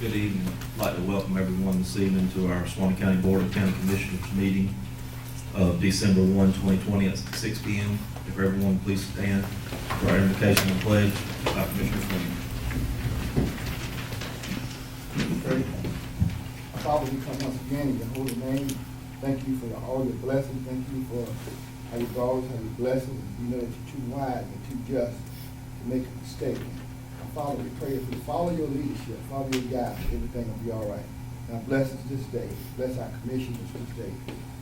Good evening. I'd like to welcome everyone this evening to our Suwannee County Board of County Commissioners meeting of December 1, 2020 at 6 p.m. If everyone please stand for our invocation and pledge by Commissioner Fleming. Father, we come once again in your holy name. Thank you for all your blessings. Thank you for how you always have your blessings. We know that you're too wise and too just to make a mistake. Father, we pray if we follow your leadership, follow your guidance, everything will be all right. Now bless us this day. Bless our commissioners this day.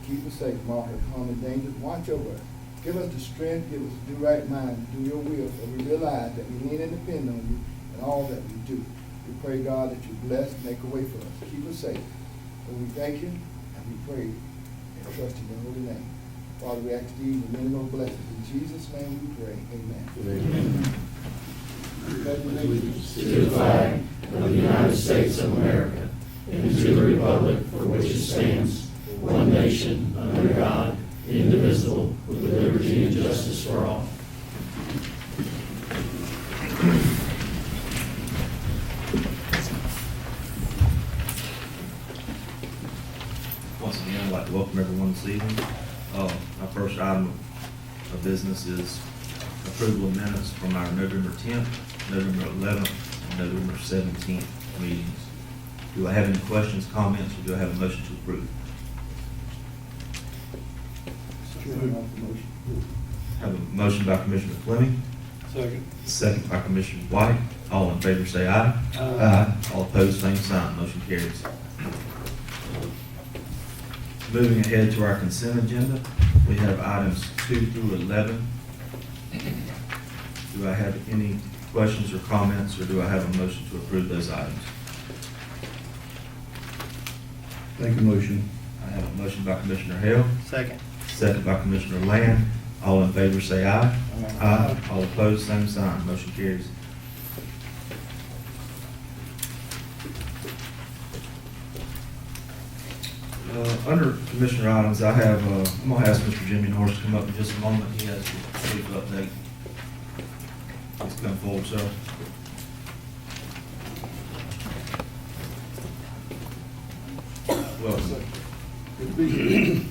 Keep us safe from all hurt, harm, and danger. Watch over us. Give us the strength, give us the right mind to do your will, so we realize that we lean and depend on you in all that we do. We pray, God, that you bless and make a way for us. Keep us safe. And we thank you, and we pray and trust in your holy name. Father, we ask these and many more blessings. In Jesus' name we pray. Amen. Amen. Allegiance To the flag of the United States of America and to the republic for which it stands, one nation, under God, indivisible, with liberty and justice for all. Once again, I'd like to welcome everyone this evening. Our first item of business is approval of minutes from our November 10th, November 11th, and November 17th meetings. Do I have any questions, comments, or do I have a motion to approve? Have a motion by Commissioner Fleming. Second. Second by Commissioner White. All in favor say aye. Aye. All opposed, same sign. Motion carries. Moving ahead to our consent agenda, we have items 2 through 11. Do I have any questions or comments, or do I have a motion to approve those items? Make a motion. I have a motion by Commissioner Hale, Second. second by Commissioner Land. All in favor say aye. Aye. All opposed, same sign. Motion carries. Under Commissioner items, I have, I'm going to ask Mr. Jimmy Norris to come up in just a moment. He has a brief update. Please come forward, sir. Welcome. Good to be here.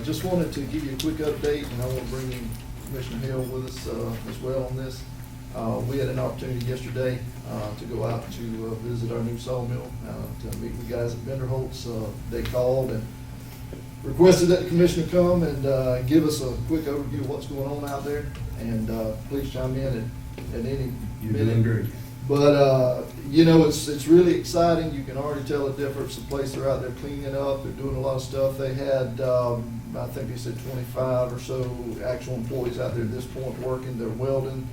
Just wanted to give you a quick update, and I want to bring in Commissioner Hill with us as well on this. We had an opportunity yesterday to go out to visit our new sawmill, to meet with guys at Vanderholt's. They called and requested that the commissioner come and give us a quick overview of what's going on out there. And please chime in at any You're minute. doing great. But, you know, it's really exciting. You can already tell the difference. The place they're out there cleaning up, they're doing a lot of stuff. They had, I think they said 25 or so actual employees out there at this point working. They're welding,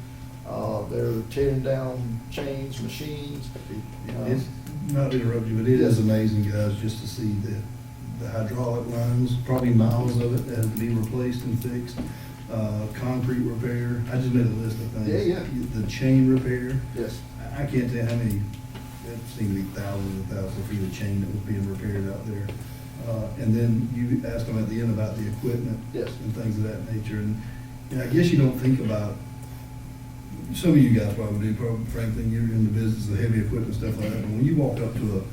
they're tearing down chains, machines. It's not to interrupt you, but it is amazing, guys, just to see the hydraulic lines, probably miles of it that have to be replaced and fixed. Concrete repair. I just made a list of things. Yeah. The chain repair. Yes. I can't tell how many, it seemed to be thousands and thousands of feet of chain that was being repaired out there. And then you asked them at the end about the equipment. Yes. And things of that nature. And I guess you don't think about, some of you guys probably do, frankly, you're in the business of heavy equipment, stuff like that. But when you walk up to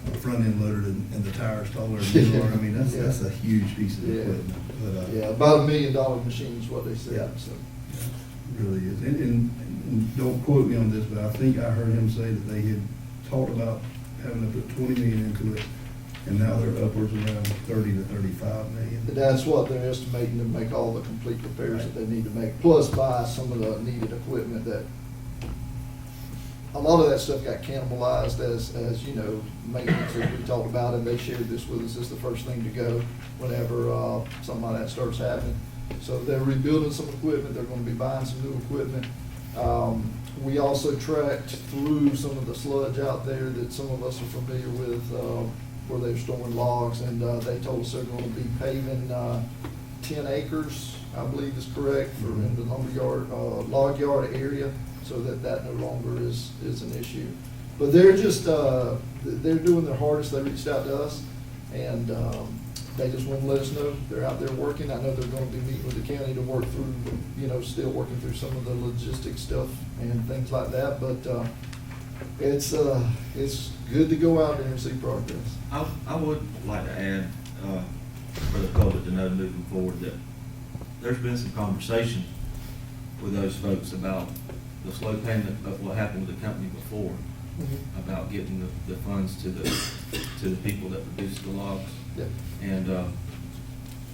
a front end loader and the tire's taller than you are, I mean, that's a huge piece of Yeah. equipment. But, Yeah, about $1 million machine is what they said. Yeah. So. It really is. And don't quote me on this, but I think I heard him say that they had talked about having to put 20 million into it, and now they're upwards around 30 to 35 million. That's what they're estimating to make all the complete repairs that they need to make, plus buy some of the needed equipment that, a lot of that stuff got cannibalized as you know, maintenance that we talked about, and they shared this with us as the first thing to go whenever something like that starts happening. So they're rebuilding some equipment, they're gonna be buying some new equipment. We also tracked through some of the sludge out there that some of us are familiar with, where they're storing logs, and they told us they're gonna be paving 10 acres, I believe is correct, for in the lumberyard, log yard area, so that no longer is an issue. But they're just, they're doing their hardest. They reached out to us, and they just want to let us know they're out there working. I know they're going to be meeting with the county to work through, you know, still working through some of the logistics stuff and things like that. But it's good to go out there and see progress. I would like to add, for the public to know moving forward, that there's been some conversation with those folks about the slow payment of what happened with the company before, about getting the funds to the people that produce the logs. Yeah. And,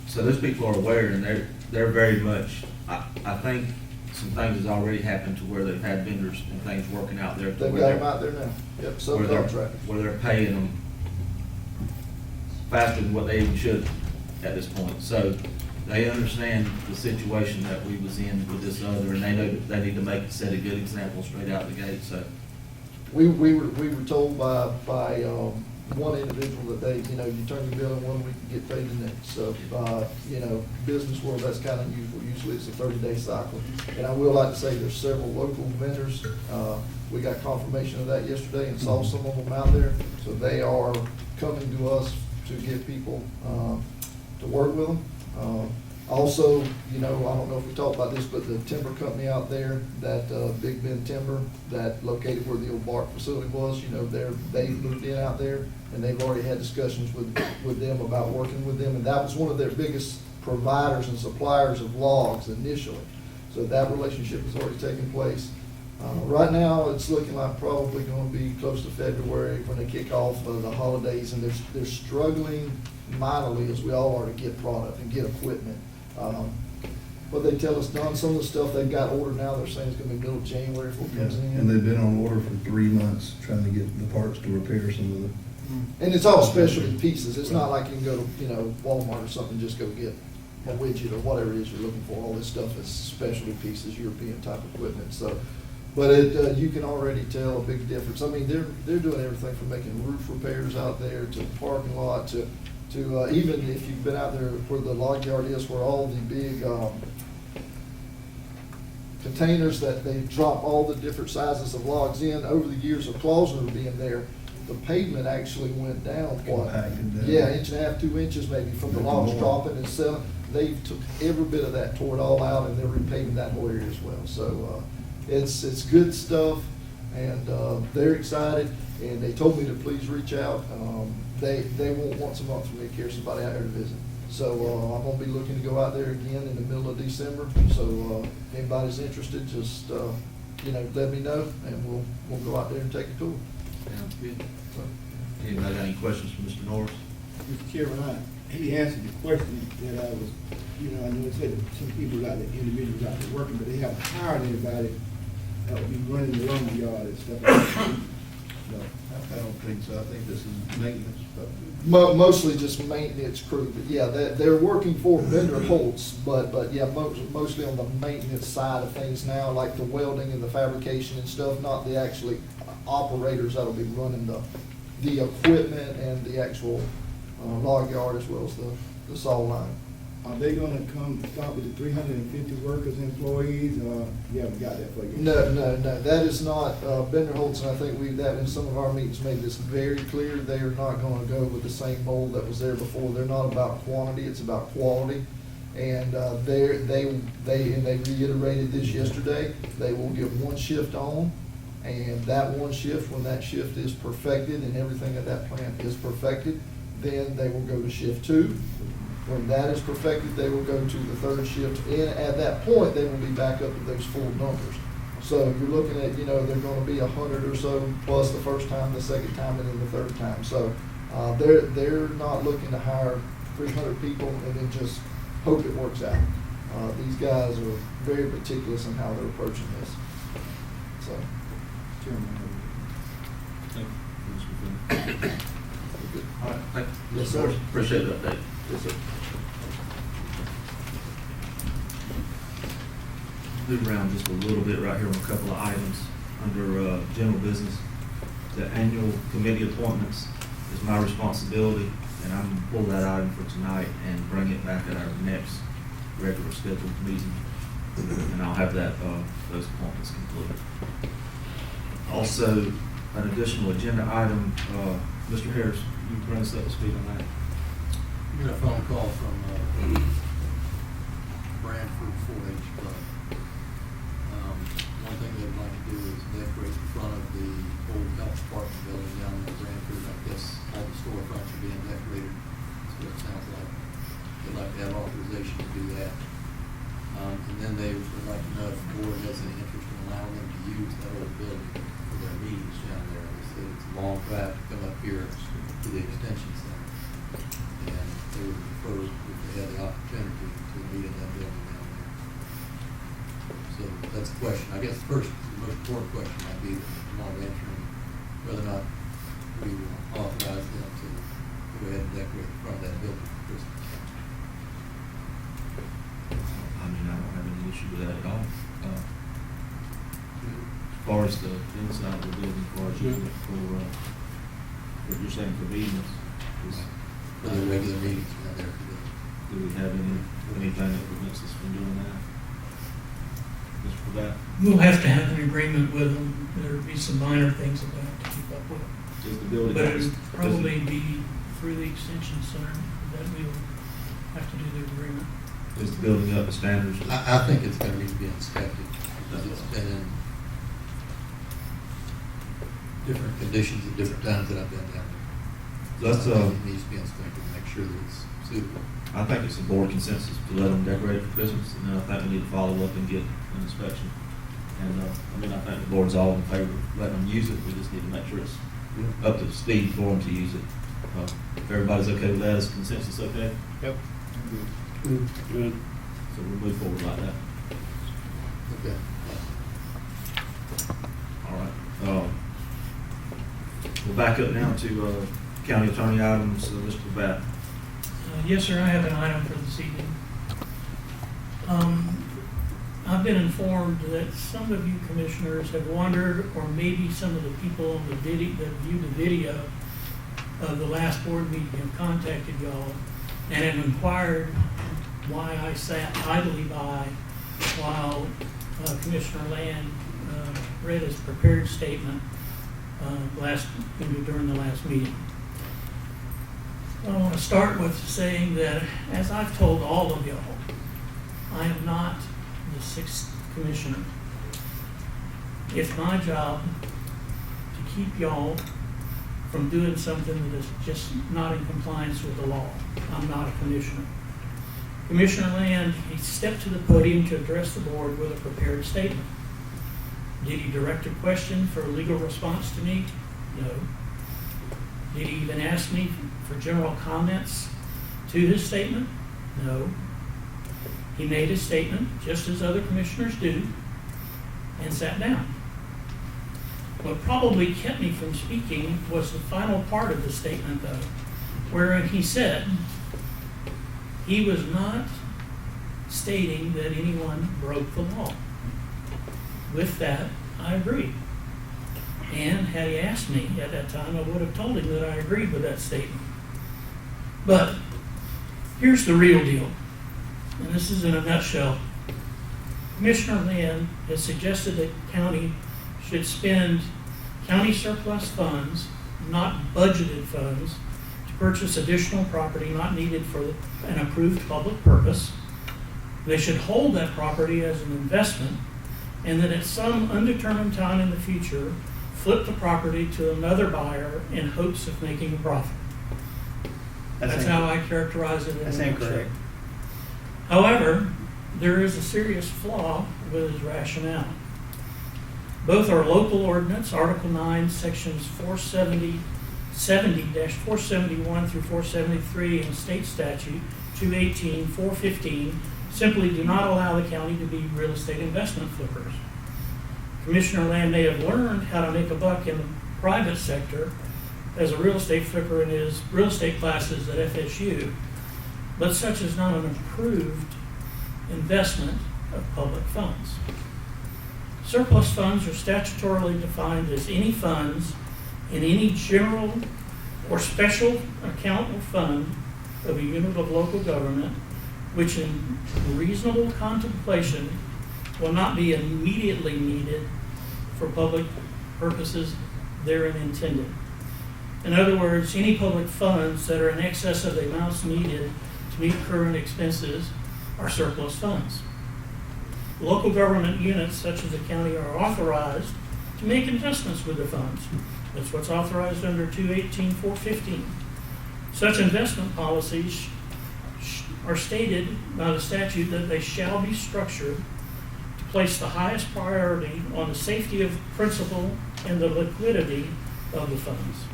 so those people are aware, and they're very much, I think some things has already happened to where they've had vendors and things working out there. to They've where got they're- them out there now. Yep, where they're- subcontractors. Where they're paying them faster than what they even should at this point. So they understand the situation that we was in with this other, and they know that they need to set a good example straight out the gate, so. We were told by one individual that they, you turn your bill in 1 week, you get paid the next. So, business world, that's kind of usual. Usually it's a 30-day cycle. And I will like to say there's several local vendors. We got confirmation of that yesterday and saw some of them out there. So they are coming to us to get people to work with them. Also, I don't know if we talked about this, but the timber company out there, that Big Bend Timber, that located where the old bark facility was, they moved in out there, and they've already had discussions with them about working with them, and that was one of their biggest providers and suppliers of logs initially. So that relationship has already taken place. Right now, it's looking like probably going to be close to February when they kick off the holidays, and they're struggling mightily, as we all are, to get product and get equipment. But they tell us, Don, some of the stuff they've got ordered now, they're saying it's going to be middle of January before it comes in. And they've been on order for 3 months trying to get the parts to repair some of the. And it's all specialty pieces. It's not like you can go to, Walmart or something, and just go get a widget or whatever it is you're looking for. All this stuff is specialty pieces, European type equipment, so. But you can already tell a big difference. I mean, they're doing everything from making roof repairs out there to parking lot to even if you've been out there where the log yard is, where all the big containers that they drop all the different sizes of logs in. Over the years of Clausner being there, the pavement actually went down what? Compacted down. Yeah, 1.5 to 2 inches maybe from the logs dropping and selling. They took every bit of that, tore it all out, and they're repaving that whole area as well. So it's good stuff, and they're excited, and they told me to please reach out. They want once a month for me to carry somebody out here to visit. So I'm gonna be looking to go out there again in the middle of December. So if anybody's interested, just let me know, and we'll go out there and take a tour. Sounds good. So, Anybody got any questions for Mr. Norris? Mr. Chairman, he answered the question that I was, I know it said that some people out there, individuals out there working, but they haven't hired anybody that would be running the lumber yard and stuff like that. No. I don't think so. I think this is maintenance, but. Mostly just maintenance crew, but yeah, they're working for vendor Holtz, but yeah, mostly on the maintenance side of things now, like the welding and the fabrication and stuff, not the actually operators that'll be running the equipment and the actual log yard as well as the saw line. Are they gonna come start with the 350 workers, employees, or you haven't got that for you? No, that is not, Bender Holtz, and I think that in some of our meetings made this very clear, they are not gonna go with the same mold that was there before. They're not about quantity, it's about quality. And they reiterated this yesterday, they will get one shift on, and that one shift, when that shift is perfected and everything at that plant is perfected, then they will go to shift 2. When that is perfected, they will go to the 3rd shift, and at that point, they will be back up to those full numbers. So you're looking at, they're gonna be 100 or so, plus the first time, the second time, and then the third time. So, they're not looking to hire 300 people and then just hope it works out. These guys are very meticulous in how they're approaching this. So, Chairman. Thank you, Mr. Flynn. All right, thank you. Yes, Mr. sir. Norris. Appreciate the update. yes, sir. Move around just a little bit right here on a couple of items under general business. The annual committee appointments is my responsibility, and I'm gonna pull that item for tonight and bring it back at our next regular scheduled meeting. And I'll have that, those appointments completed. Also, an additional agenda item, Mr. Harris, you bring us up to speed on that? We got a phone call from Brantford 4-H Club. one thing they'd like to do is decorate the front of the old health department building down in Branford. I guess all the storefronts are being decorated, that's what it sounds like. They'd like to have authorization to do that. And then they would like to know if the board has any interest in allowing them to use that old building for their meetings down there. They said it's a long drive to come up here to the extension center. And they would prefer if they had the opportunity to meet in that building down there. So that's the question. I guess the most important question might be, along answering whether or not we will authorize them to go ahead and decorate the front of that building for Christmas. I mean, I don't have any issue with that at all. As far as the inside of the building, as far as using it for, what you're saying for meetings, For the regular meetings down there. do we have anything that prevents us from doing that? Just for that, We'll have to have an agreement with them. There'll be some minor things that we have to keep up with. does the building? But does it'll it- probably be through the extension center that we'll have to do the agreement. Is the building up to standards? I think it's gonna need to be inspected, because it's been in different conditions at different times that I've been down there. That's, I think it needs to be inspected to make sure that it's suitable. I think it's a board consensus to let them decorate it for Christmas, and then I think we need to follow up and get an inspection. And, I mean, I think the board's all in favor of letting them use it, we just need to make sure it's up to speed for them to use it. If everybody's okay with that, is consensus okay? Yep. Good. So we'll move forward like that. Okay. All right. We'll back up now to, county attorney items, Mr. Batt. Yes, sir, I have an item for this evening. I've been informed that some of you commissioners have wondered, or maybe some of the people on the video, that viewed the video of the last board meeting have contacted y'all and have inquired why I sat idly by while Commissioner Land read his prepared statement during the last meeting. I want to start with saying that, as I've told all of y'all, I am not the sixth commissioner. It's my job to keep y'all from doing something that is just not in compliance with the law. I'm not a commissioner. Commissioner Land, he stepped to the podium to address the board with a prepared statement. Did he direct a question for a legal response to me? No. Did he even ask me for general comments to his statement? No. He made his statement, just as other commissioners do, and sat down. What probably kept me from speaking was the final part of the statement, though, wherein he said he was not stating that anyone broke the law. With that, I agree. And had he asked me at that time, I would have told him that I agreed with that statement. But here's the real deal, and this is in a nutshell. Commissioner Land has suggested that county should spend county surplus funds, not budgeted funds, to purchase additional property not needed for an approved public purpose. They should hold that property as an investment, and that at some undetermined time in the future, flip the property to another buyer in hopes of making a profit. That's how I characterize it in a nutshell. incorrect. However, there is a serious flaw with his rationale. Both our local ordinance, Article 9, Sections 470-471 through 473, and State Statute 218, 415, simply do not allow the county to be real estate investment flippers. Commissioner Land may have learned how to make a buck in the private sector as a real estate flipper in his real estate classes at FSU, but such is not an approved investment of public funds. Surplus funds are statutorily defined as any funds in any general or special account or fund of a unit of local government which in reasonable contemplation will not be immediately needed for public purposes therein intended. In other words, any public funds that are in excess of the amounts needed to meet current expenses are surplus funds. local government units such as the county are authorized to make investments with the funds. That's what's authorized under 218-415. Such investment policies are stated by the statute that they shall be structured to place the highest priority on the safety of principal and the liquidity of the funds.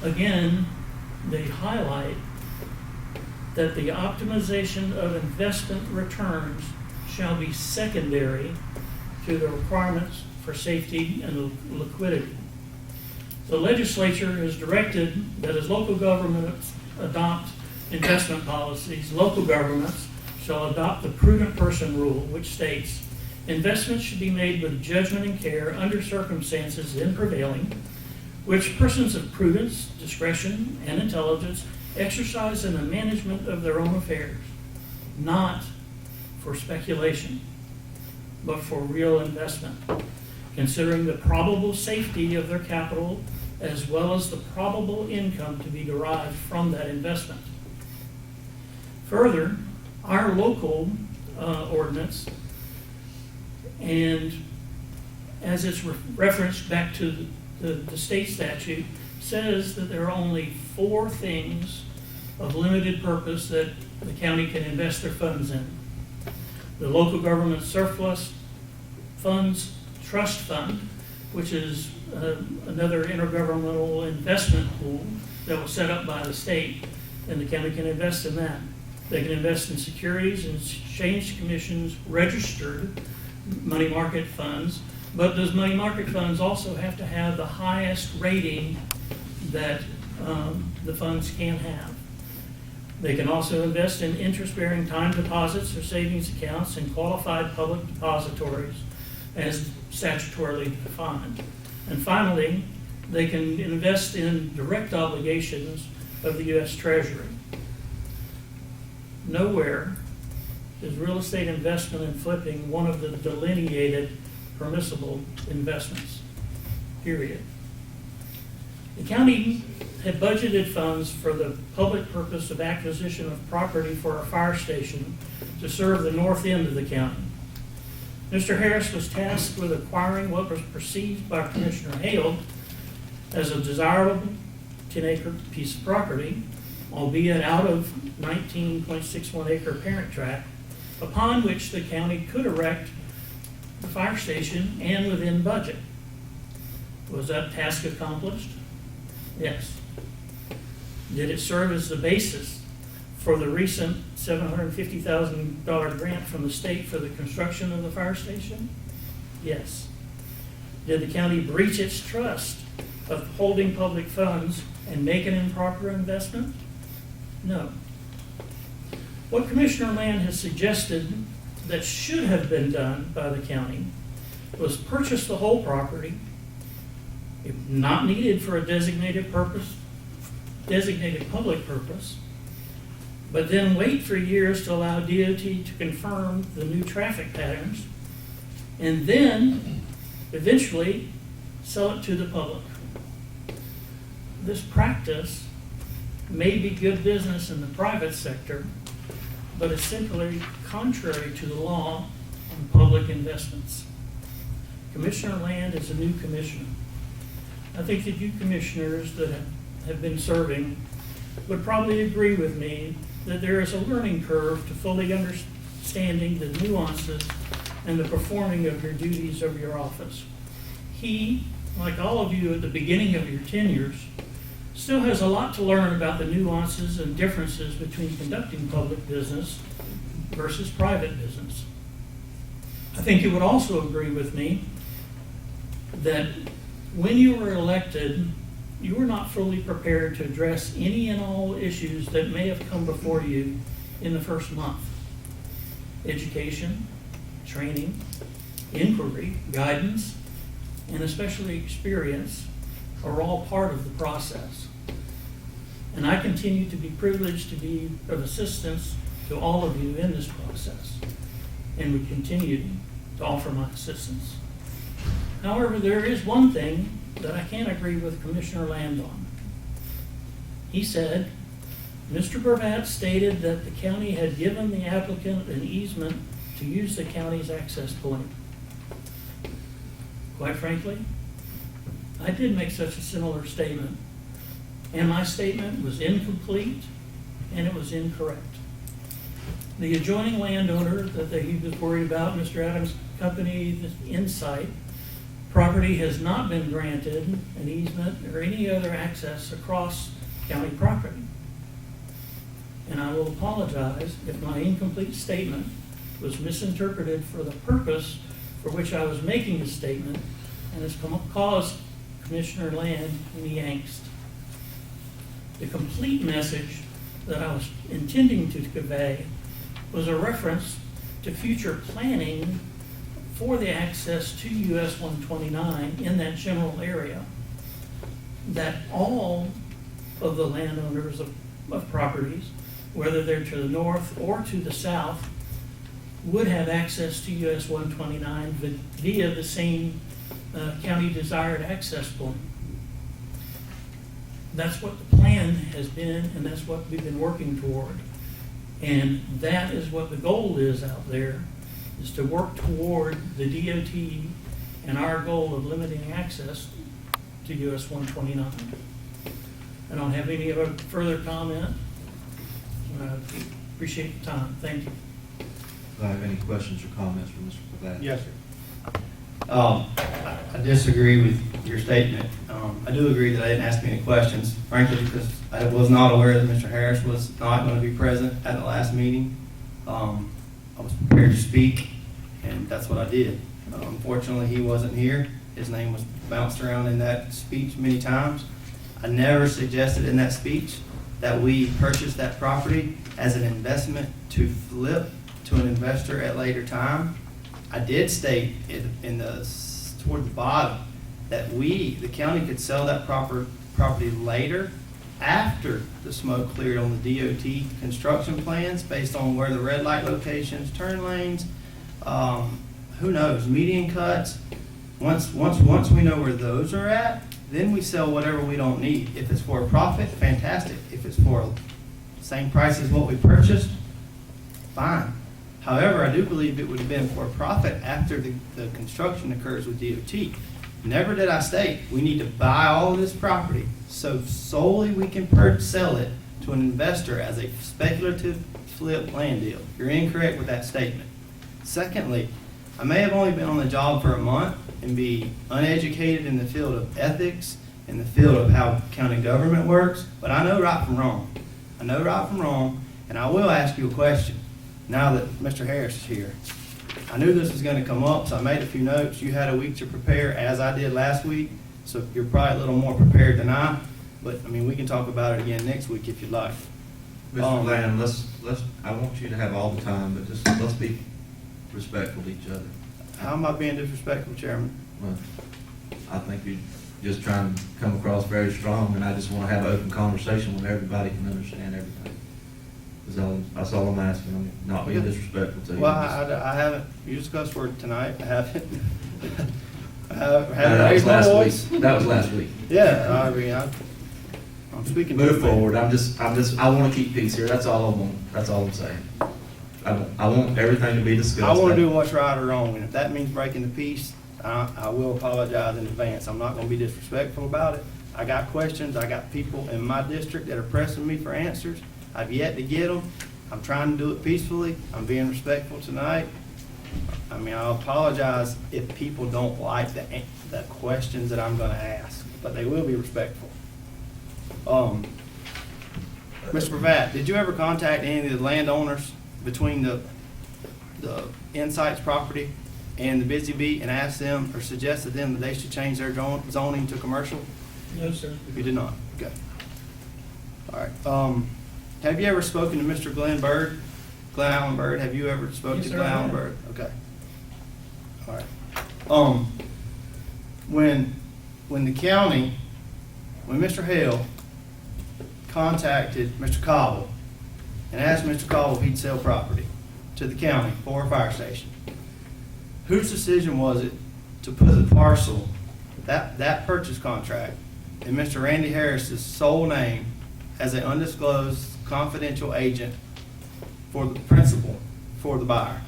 Again, they highlight that the optimization of investment returns shall be secondary to the requirements for safety and liquidity. The legislature has directed that as local governments adopt investment policies, local governments shall adopt the prudent person rule, which states, investments should be made with judgment and care under circumstances then prevailing, which persons of prudence, discretion, and intelligence exercise in the management of their own affairs, not for speculation, but for real investment, considering the probable safety of their capital as well as the probable income to be derived from that investment. Further, our local ordinance, and as it's referenced back to the state statute, says that there are only 4 things of limited purpose that the county can invest their funds in. The local government surplus funds trust fund, which is another intergovernmental investment pool that was set up by the state, and the county can invest in that. They can invest in securities and exchange commissions registered money market funds, but those money market funds also have to have the highest rating that the funds can have. They can also invest in interest-bearing time deposits or savings accounts in qualified public depositories as statutorily defined. And finally, they can invest in direct obligations of the U.S. Treasury. Nowhere is real estate investment and flipping one of the delineated permissible investments, period. The county had budgeted funds for the public purpose of acquisition of property for a fire station to serve the north end of the county. Mr. Harris was tasked with acquiring what was perceived by Commissioner Hale as a desirable 10-acre piece of property, albeit out of 19.61 acre parent tract, upon which the county could erect the fire station and within budget. Was that task accomplished? Yes. Did it serve as the basis for the recent $750,000 grant from the state for the construction of the fire station? Yes. Did the county breach its trust of holding public funds and make an improper investment? No. What Commissioner Land has suggested that should have been done by the county was purchase the whole property, if not needed for a designated purpose, designated public purpose, but then wait for years to allow DOT to confirm the new traffic patterns, and then eventually sell it to the public. This practice may be good business in the private sector, but it's simply contrary to the law on public investments. Commissioner Land is a new commissioner. I think that you commissioners that have been serving would probably agree with me that there is a learning curve to fully understanding the nuances and the performing of your duties of your office. He, like all of you at the beginning of your tenures, still has a lot to learn about the nuances and differences between conducting public business versus private business. I think you would also agree with me that when you were elected, you were not fully prepared to address any and all issues that may have come before you in the first month. Education, training, inquiry, guidance, and especially experience are all part of the process. And I continue to be privileged to be of assistance to all of you in this process, and we continue to offer my assistance. However, there is one thing that I can't agree with Commissioner Land on. He said, Mr. Burvat stated that the county had given the applicant an easement to use the county's access point. Quite frankly, I did make such a similar statement, and my statement was incomplete and it was incorrect. The adjoining landowner that he was worried about, Mr. Adams' company, the Insight, property has not been granted an easement or any other access across county property. And I will apologize if my incomplete statement was misinterpreted for the purpose for which I was making the statement and has caused Commissioner Land any angst. The complete message that I was intending to convey was a reference to future planning for the access to US 129 in that general area, that all of the landowners of properties, whether they're to the north or to the south, would have access to US 129 via the same county desired access point. That's what the plan has been, and that's what we've been working toward. And that is what the goal is out there, is to work toward the DOT and our goal of limiting access to US 129. I don't have any other further comment. I appreciate the time. Thank you. Do I have any questions or comments for Mr. Pavett? Yes, sir. I disagree with your statement. I do agree that I didn't ask any questions, frankly, because I was not aware that Mr. Harris was not going to be present at the last meeting. I was prepared to speak, and that's what I did. Unfortunately, he wasn't here. His name was bounced around in that speech many times. I never suggested in that speech that we purchase that property as an investment to flip to an investor at a later time. I did state toward the bottom that the county could sell that property later after the smoke cleared on the DOT construction plans based on where the red light locations, turn lanes, who knows, median cuts. Once we know where those are at, then we sell whatever we don't need. If it's for a profit, fantastic. If it's for the same price as what we purchased, fine. However, I do believe it would have been for a profit after the construction occurs with DOT. Never did I state we need to buy all of this property so solely we can sell it to an investor as a speculative flip land deal. You're incorrect with that statement. Secondly, I may have only been on the job for a month and be uneducated in the field of ethics, in the field of how county government works, but I know right from wrong. I know right from wrong, and I will ask you a question now that Mr. Harris is here. I knew this was going to come up, so I made a few notes. You had a week to prepare, as I did last week, so you're probably a little more prepared than I, but I mean, we can talk about it again next week if you'd like. Mr. Land, I want you to have all the time, but just let's be respectful to each other. How am I being disrespectful, Chairman? Well, I think you're just trying to come across very strong, and I just want to have an open conversation where everybody can understand everything. That's all I'm asking. I'm not being disrespectful to you. Well, I haven't used a cuss word tonight. I haven't. That was last week. That was last week. Yeah, I mean, I'm speaking. Move forward. I want to keep peace here. That's all I want. That's all I'm saying. I want everything to be discussed. I want to do what's right or wrong, and if that means breaking the peace, I will apologize in advance. I'm not going to be disrespectful about it. I got questions. I got people in my district that are pressing me for answers. I've yet to get them. I'm trying to do it peacefully. I'm being respectful tonight. I mean, I'll apologize if people don't like the questions that I'm going to ask, but they will be respectful. Mr. Pravat, did you ever contact any of the landowners between the Insights property and the Busy Bee and ask them or suggest to them that they should change their zoning to commercial? No, sir. You did not? Okay. All right. Have you ever spoken to Mr. Glenn Allen Bird? Have you ever spoken Yes, to sir, Glenn I Allen have. Bird? Okay. All right. When Mr. Hale contacted Mr. Cobble and asked Mr. Cobble if he'd sell property to the county for a fire station, whose decision was it to put the parcel, that purchase contract, in Mr. Randy Harris's sole name as an undisclosed confidential agent for the principal for the buyer?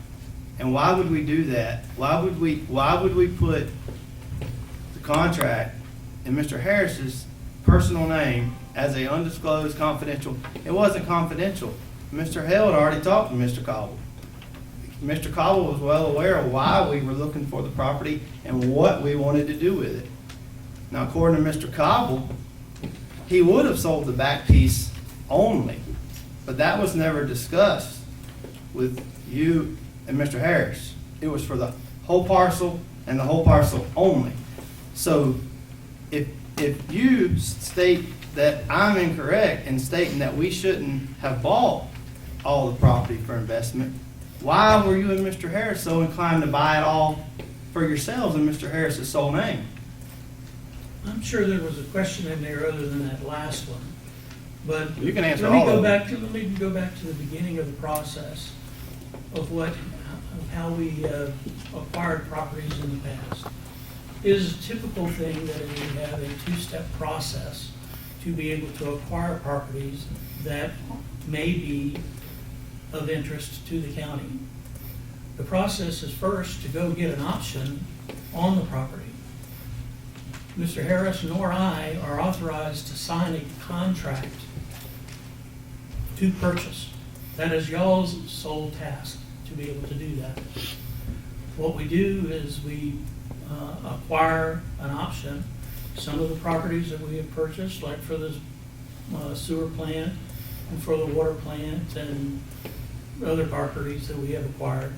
And why would we do that? Why would we put the contract in Mr. Harris's personal name as a undisclosed confidential? It wasn't confidential. Mr. Hale had already talked to Mr. Cobble. Mr. Cobble was well aware of why we were looking for the property and what we wanted to do with it. Now, according to Mr. Cobble, he would have sold the back piece only, but that was never discussed with you and Mr. Harris. It was for the whole parcel and the whole parcel only. So if you state that I'm incorrect in stating that we shouldn't have bought all the property for investment, why were you and Mr. Harris so inclined to buy it all for yourselves in Mr. Harris's sole name? I'm sure there was a question in there other than that last one, but. You can answer let me all go of them. back to Let me go back to the beginning of the process of how we acquired properties in the past. It is a typical thing that we have a two-step process to be able to acquire properties that may be of interest to the county. The process is first to go get an option on the property. Mr. Harris nor I are authorized to sign a contract to purchase. That is y'all's sole task to be able to do that. What we do is we acquire an option. Some of the properties that we have purchased, like for the sewer plant and for the water plant and other properties that we have acquired,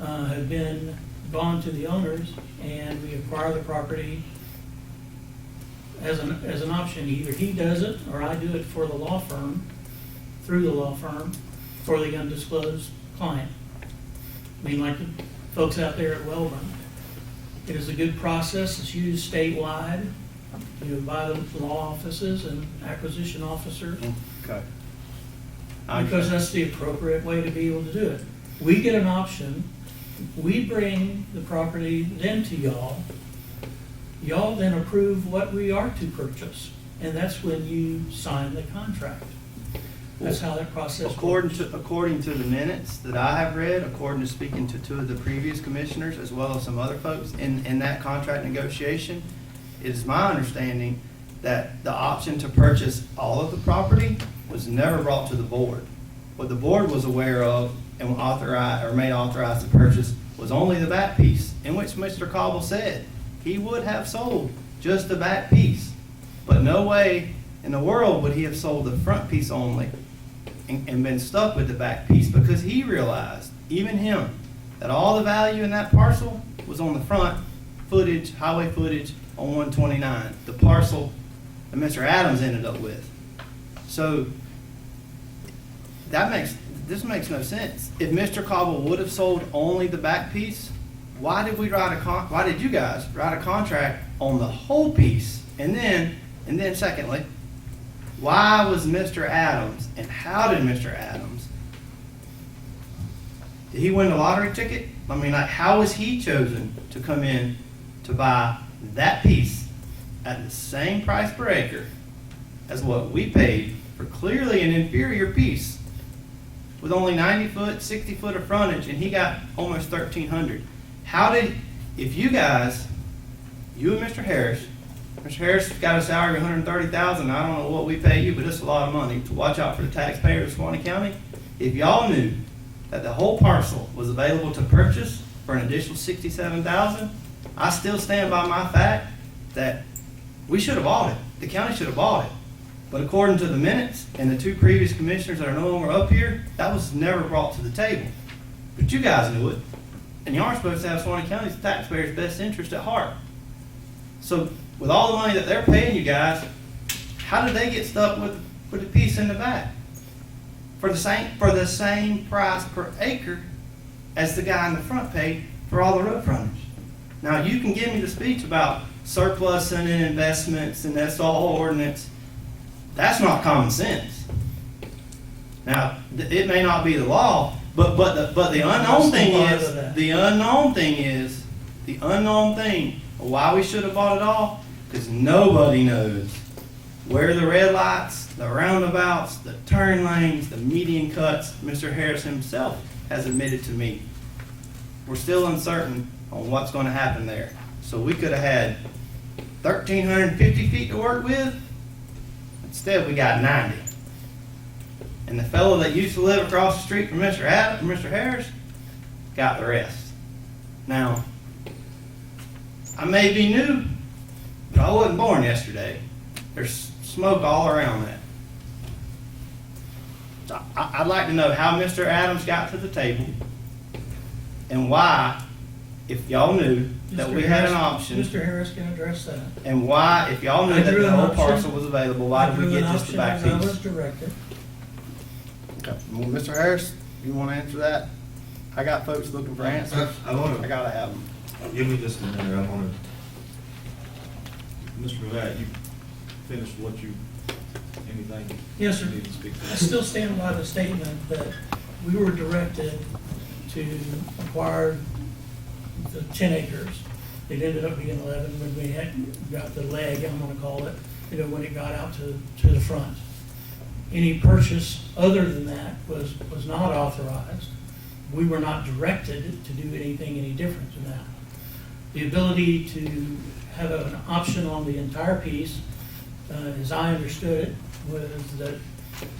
have been gone to the owners, and we acquire the property as an option. Either he does it or I do it for the law firm, through the law firm, for the undisclosed client. I mean, like the folks out there at Welborn. It is a good process. It's used statewide, by the law offices and acquisition officers, Okay. because that's the appropriate way to be able to do it. We get an option, we bring the property then to y'all. Y'all then approve what we are to purchase, and that's when you sign the contract. That's how that process works. According to the minutes that I have read, according to speaking to two of the previous commissioners, as well as some other folks in that contract negotiation, it is my understanding that the option to purchase all of the property was never brought to the board. What the board was aware of and made authorized to purchase was only the back piece, in which Mr. Cobble said he would have sold just the back piece. But no way in the world would he have sold the front piece only and been stuck with the back piece, because he realized, even him, that all the value in that parcel was on the front footage, highway footage on 129, the parcel that Mr. Adams ended up with. So this makes no sense. If Mr. Cobble would have sold only the back piece, why did you guys write a contract on the whole piece? And then secondly, why was Mr. Adams, and how did Mr. Adams, did he win the lottery ticket? I mean, like, how was he chosen to come in to buy that piece at the same price per acre as what we paid for clearly an inferior piece with only 90 foot, 60 foot of frontage, and he got almost 1,300? If you guys, you and Mr. Harris got a salary of $130,000. I don't know what we pay you, but it's a lot of money to watch out for the taxpayers of Suwannee County. If y'all knew that the whole parcel was available to purchase for an additional $67,000, I still stand by my fact that we should have bought it. The county should have bought it. But according to the minutes and the two previous commissioners that are no longer up here, that was never brought to the table. But you guys knew it. And you aren't supposed to have Suwannee County's taxpayers' best interest at heart. So with all the money that they're paying you guys, how did they get stuck with a piece in the back for the same price per acre as the guy in the front paid for all the road frontage? Now, you can give me the speech about surplus and investments and that's all ordinance. That's not common sense. Now, it may not be the law, but the unknown thing is the unknown thing of why we should have bought it all, because nobody knows where the red lights, the roundabouts, the turn lanes, the median cuts. Mr. Harris himself has admitted to me we're still uncertain on what's gonna happen there. So we could have had 1,350 feet to work with. Instead, we got 90. And the fellow that used to live across the street from Mr. Harris got the rest. Now, I may be new, but I wasn't born yesterday. There's smoke all around that. So I'd like to know how Mr. Adams got to the table and why, if y'all knew that we had an option, Mr. Harris can address that. and why, if y'all knew I that drew the an whole option. parcel was available, why did we get just the back I was piece? directed. Okay. Well, Mr. Harris, you want to answer that? I got folks looking for answers. I want I to, gotta have them. give me just a minute, I want to, Mr. Ravat, you finished what you, anything? Yes, sir. You need to speak to? I still stand by the statement that we were directed to acquire the 10 acres. It ended up being 11 when we had got the leg, I'm gonna call it, when it got out to the front. Any purchase other than that was not authorized. We were not directed to do anything any different than that. The ability to have an option on the entire piece, as I understood it, was that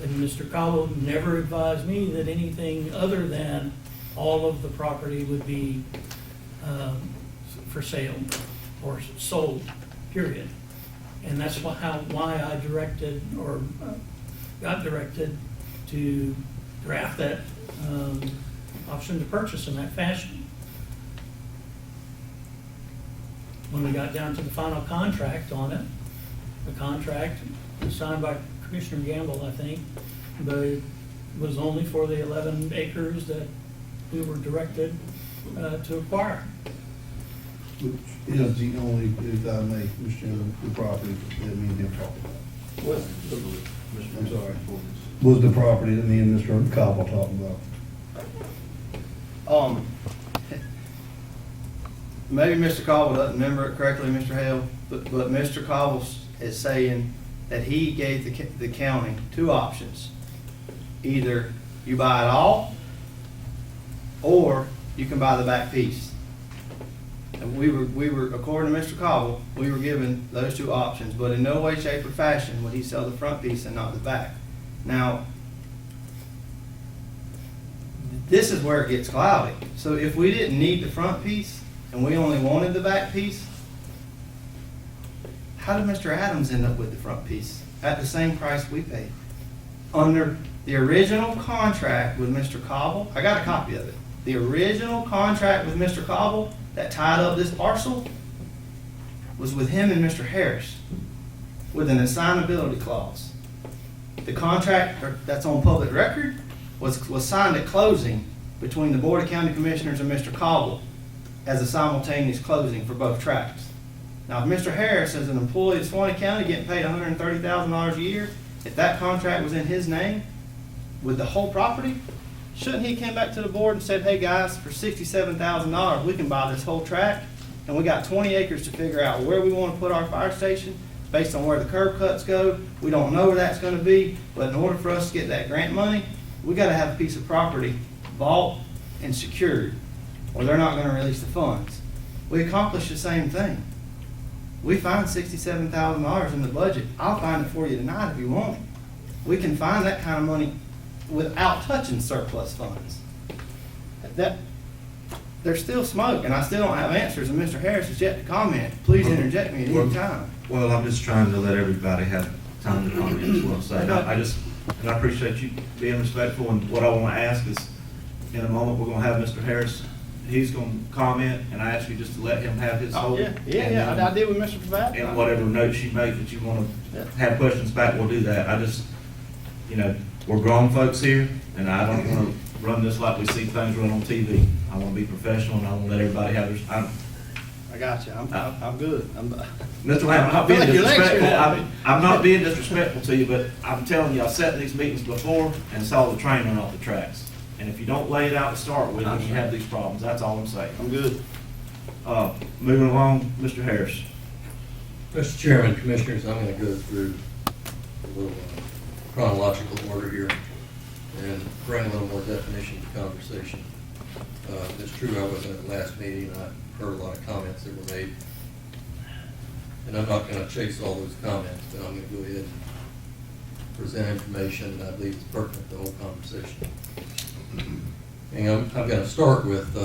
Mr. Cobble never advised me that anything other than all of the property would be for sale or sold, period. And that's why I directed or got directed to draft that option to purchase in that fashion. When we got down to the final contract on it, the contract was signed by Commissioner Gamble, I think, but it was only for the 11 acres that we were directed to acquire. Which is the only, if I may, Mr. Chairman, the property that me and him talked about. I'm sorry. Was the property that me and Mr. Cobble talked about. Maybe Mr. Cobble doesn't remember it correctly, Mr. Hale, but Mr. Cobble is saying that he gave the county two options. Either you buy it all, or you can buy the back piece. And we were, according to Mr. Cobble, we were given those two options, but in no way, shape, or fashion would he sell the front piece and not the back. Now, this is where it gets cloudy. So if we didn't need the front piece and we only wanted the back piece, how did Mr. Adams end up with the front piece at the same price we paid? Under the original contract with Mr. Cobble, I got a copy of it. The original contract with Mr. Cobble that tied up this parcel was with him and Mr. Harris with an assignability clause. The contract that's on public record was signed at closing between the Board of County Commissioners and Mr. Cobble as a simultaneous closing for both tracts. Now, if Mr. Harris, as an employee of Suwannee County, getting paid $130,000 a year, if that contract was in his name with the whole property, shouldn't he come back to the board and said, hey guys, for $67,000, we can buy this whole tract, and we got 20 acres to figure out where we want to put our fire station based on where the curb cuts go. We don't know where that's going to be, but in order for us to get that grant money, we got to have a piece of property bought and secured, or they're not going to release the funds. We accomplished the same thing. We find $67,000 in the budget. I'll find it for you tonight if you want it. We can find that kind of money without touching surplus funds. There's still smoke, and I still don't have answers, and Mr. Harris has yet to comment. Please interject me at any time. Well, I'm just trying to let everybody have time to comment, is what I'm saying. And I appreciate you being respectful, and what I want to ask is, in a moment, we're going to have Mr. Harris, he's going to comment, and I ask you just to let him have his whole. Yeah, I did with Mr. Pravat. And whatever notes you make that you want to have questions back, we'll do that. I just, we're grown folks here, and I don't want to run this like we see things run on TV. I want to be professional, and I want to let everybody have their, I got you. I'm good. Mr. Lamb, I'm not being I feel like you're disrespectful. lecturing at me. I'm not being disrespectful to you, but I'm telling you, I sat in these meetings before and saw the train run off the tracks. And if you don't lay it out to start with, then you have these problems. That's all I'm saying. I'm good. Moving along, Mr. Harris. Mr. Chairman, Commissioners, I'm going to go through a little chronological order here and bring a little more definition to conversation. It's true, I wasn't at the last meeting, I heard a lot of comments that were made. And I'm not gonna chase all those comments, but I'm gonna go ahead and present information that I believe is pertinent to the whole conversation. And I'm gonna start with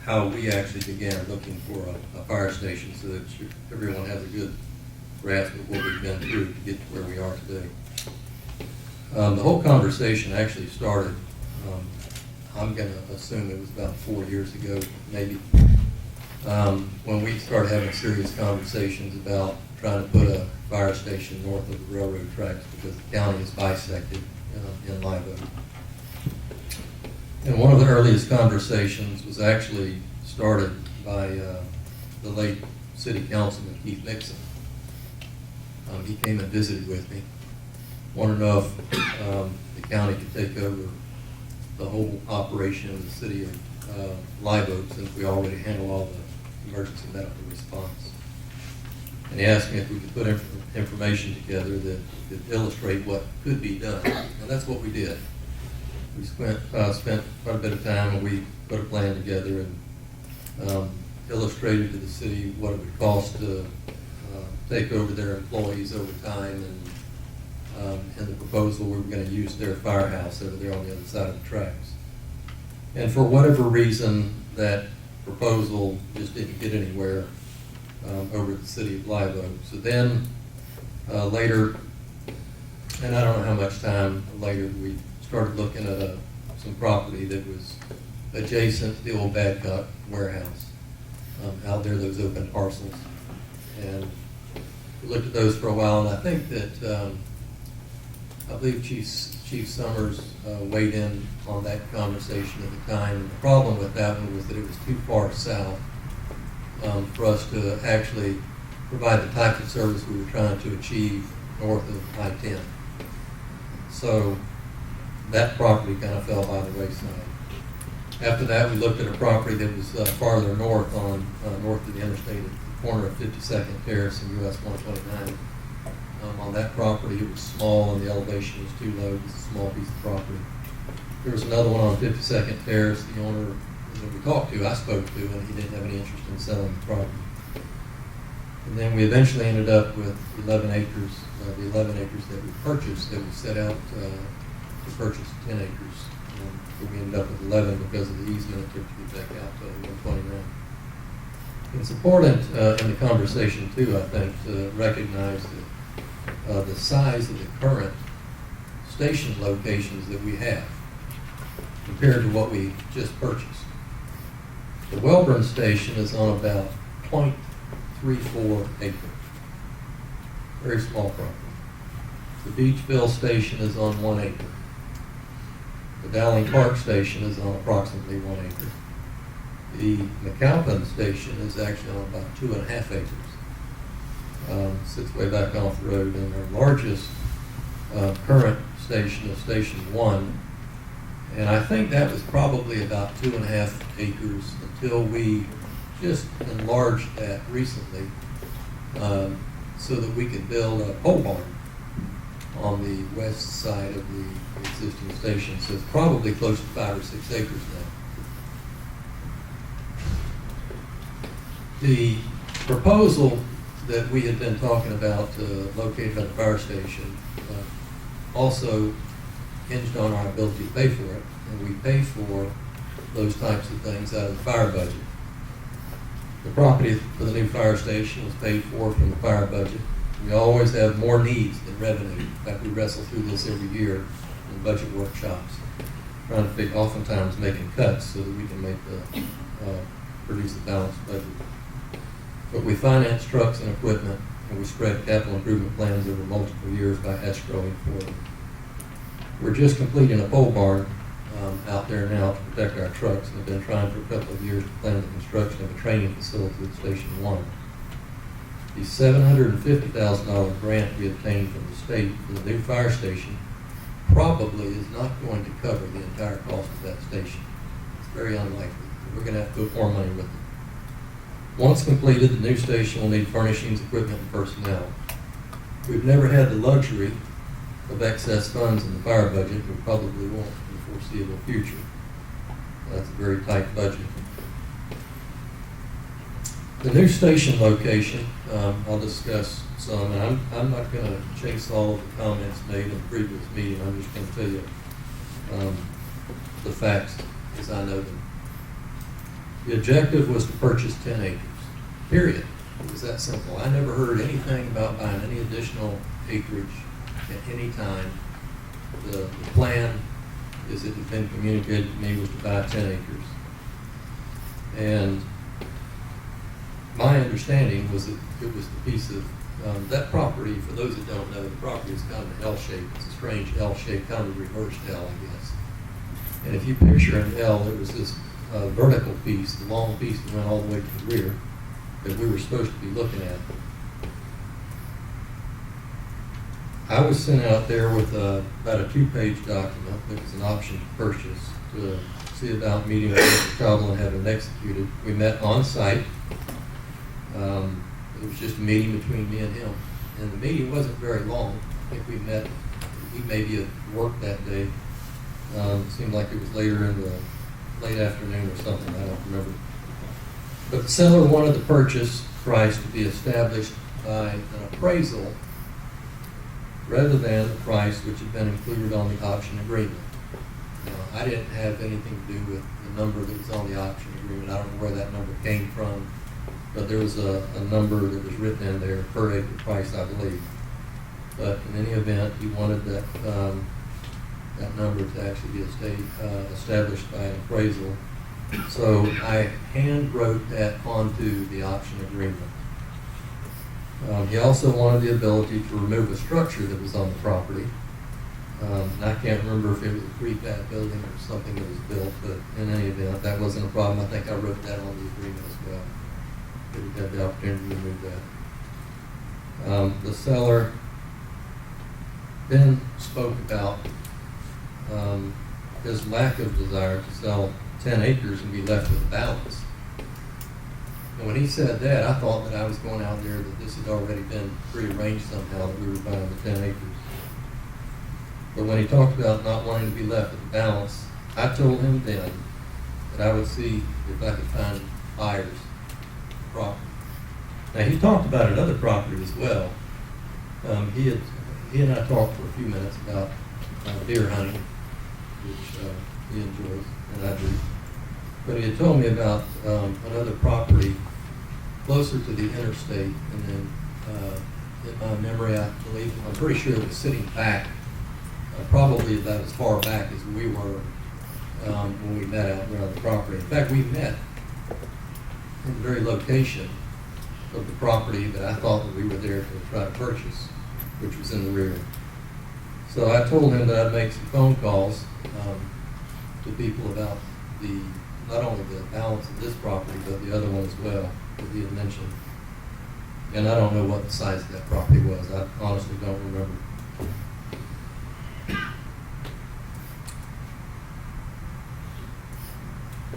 how we actually began looking for a fire station so that everyone has a good grasp of what we've been through to get to where we are today. The whole conversation actually started, I'm gonna assume it was about 4 years ago, maybe, when we started having serious conversations about trying to put a fire station north of the railroad tracks because the county is bisected in Live Oak. And one of the earliest conversations was actually started by the late city councilman Keith Nixon. He came and visited with me, wanted to know if the county could take over the whole operation of the city of Live Oak, since we already handle all the emergency medical response. And he asked me if we could put information together that could illustrate what could be done. And that's what we did. We spent quite a bit of time, and we put a plan together and illustrated to the city what it would cost to take over their employees over time, and in the proposal we were going to use their firehouse over there on the other side of the tracks. And for whatever reason, that proposal just didn't get anywhere over at the city of Live Oak. So then later, and I don't know how much time later, we started looking at some property that was adjacent to the old Badcock warehouse out there, those open parcels. And we looked at those for a while, and I think that I believe Chief Summers weighed in on that conversation at the time. And the problem with that one was that it was too far south for us to actually provide the type of service we were trying to achieve north of I-10. So that property kind of fell by the wayside. After that, we looked at a property that was farther north north of the interstate at the corner of 52nd Terrace and US 129. On that property, it was small and the elevation was too low. It was a small piece of property. There was another one on 52nd Terrace. The owner that we talked to, I spoke to, and he didn't have any interest in selling the property. And then we eventually ended up with 11 acres, the 11 acres that we purchased, that we set out to purchase 10 acres. But we ended up with 11 because of the easement it took to get back out to 129. It's important in the conversation too, I think, to recognize that the size of the current station locations that we have compared to what we just purchased. The Welborn station is on about 0.34 acres. Very small property. The Beachville station is on 1 acre. The Dowling Park station is on approximately 1 acre. The McAlpin station is actually on about 2.5 acres. Sits way back off the road, and our largest current station is Station 1. And I think that was probably about 2.5 acres until we just enlarged that recently so that we could build a pole barn on the west side of the existing station. So it's probably close to 5 or 6 acres now. The proposal that we had been talking about located at the fire station also hinged on our ability to pay for it, and we pay for those types of things out of the fire budget. The property for the new fire station was paid for from the fire budget. We always have more needs than revenue. In fact, we wrestle through this every year in budget workshops, trying to think, oftentimes making cuts so that we can make produce a balanced budget. But we finance trucks and equipment, and we spread capital improvement plans over multiple years by escrowing for them. We're just completing a pole barn out there now to protect our trucks, and have been trying for a couple of years to plan the construction of a training facility at Station 1. The $750,000 grant we obtained from the state for the new fire station probably is not going to cover the entire cost of that station. It's very unlikely. We're going to have to put more money with it. Once completed, the new station will need furnishings, equipment, and personnel. We've never had the luxury of excess funds in the fire budget. We probably won't in the foreseeable future. That's a very tight budget. The new station location, I'll discuss some, and I'm not gonna chase all of the comments made in the previous meeting. I'm just gonna tell you the facts as I know them. The objective was to purchase 10 acres, period. It was that simple. I never heard anything about buying any additional acreage at any time. The plan, as it had been communicated to me, was to buy 10 acres. And my understanding was that it was the piece of, that property, for those that don't know, the property is kind of an L shape. It's a strange L shape, kind of a reversed L, I guess. And if you picture an L, there was this vertical piece, the long piece that went all the way to the rear, that we were supposed to be looking at. I was sent out there with about a 2-page document that was an option to purchase to see about meeting with Mr. Cobble and having it executed. We met on site. It was just a meeting between me and him. And the meeting wasn't very long. I think we met, he maybe at work that day. It seemed like it was later in the late afternoon or something, I don't remember. But the seller wanted the purchase price to be established by an appraisal rather than the price which had been included on the option agreement. Now, I didn't have anything to do with the number that was on the option agreement. I don't know where that number came from, but there was a number that was written in there, per acre price, I believe. But in any event, he wanted that number to actually be established by an appraisal. So I hand wrote that onto the option agreement. He also wanted the ability to remove a structure that was on the property. And I can't remember if it was a prefab building or something that was built, but in any event, that wasn't a problem. I think I wrote that on the agreement as well. That we had the opportunity to remove that. The seller then spoke about his lack of desire to sell 10 acres and be left with a balance. And when he said that, I thought that I was going out there that this had already been prearranged somehow, that we were buying the 10 acres. But when he talked about not wanting to be left with a balance, I told him then that I would see if I could find buyers for the property. Now, he talked about another property as well. He and I talked for a few minutes about deer hunting, which he enjoys, and I do. But he had told me about another property closer to the interstate, and then in my memory, I believe, I'm pretty sure it was sitting back, probably about as far back as we were when we met out there on the property. In fact, we met in the very location of the property that I thought that we were there to try to purchase, which was in the rear. So I told him that I'd make some phone calls to people about not only the balance of this property, but the other one as well that he had mentioned. And I don't know what the size of that property was. I honestly don't remember.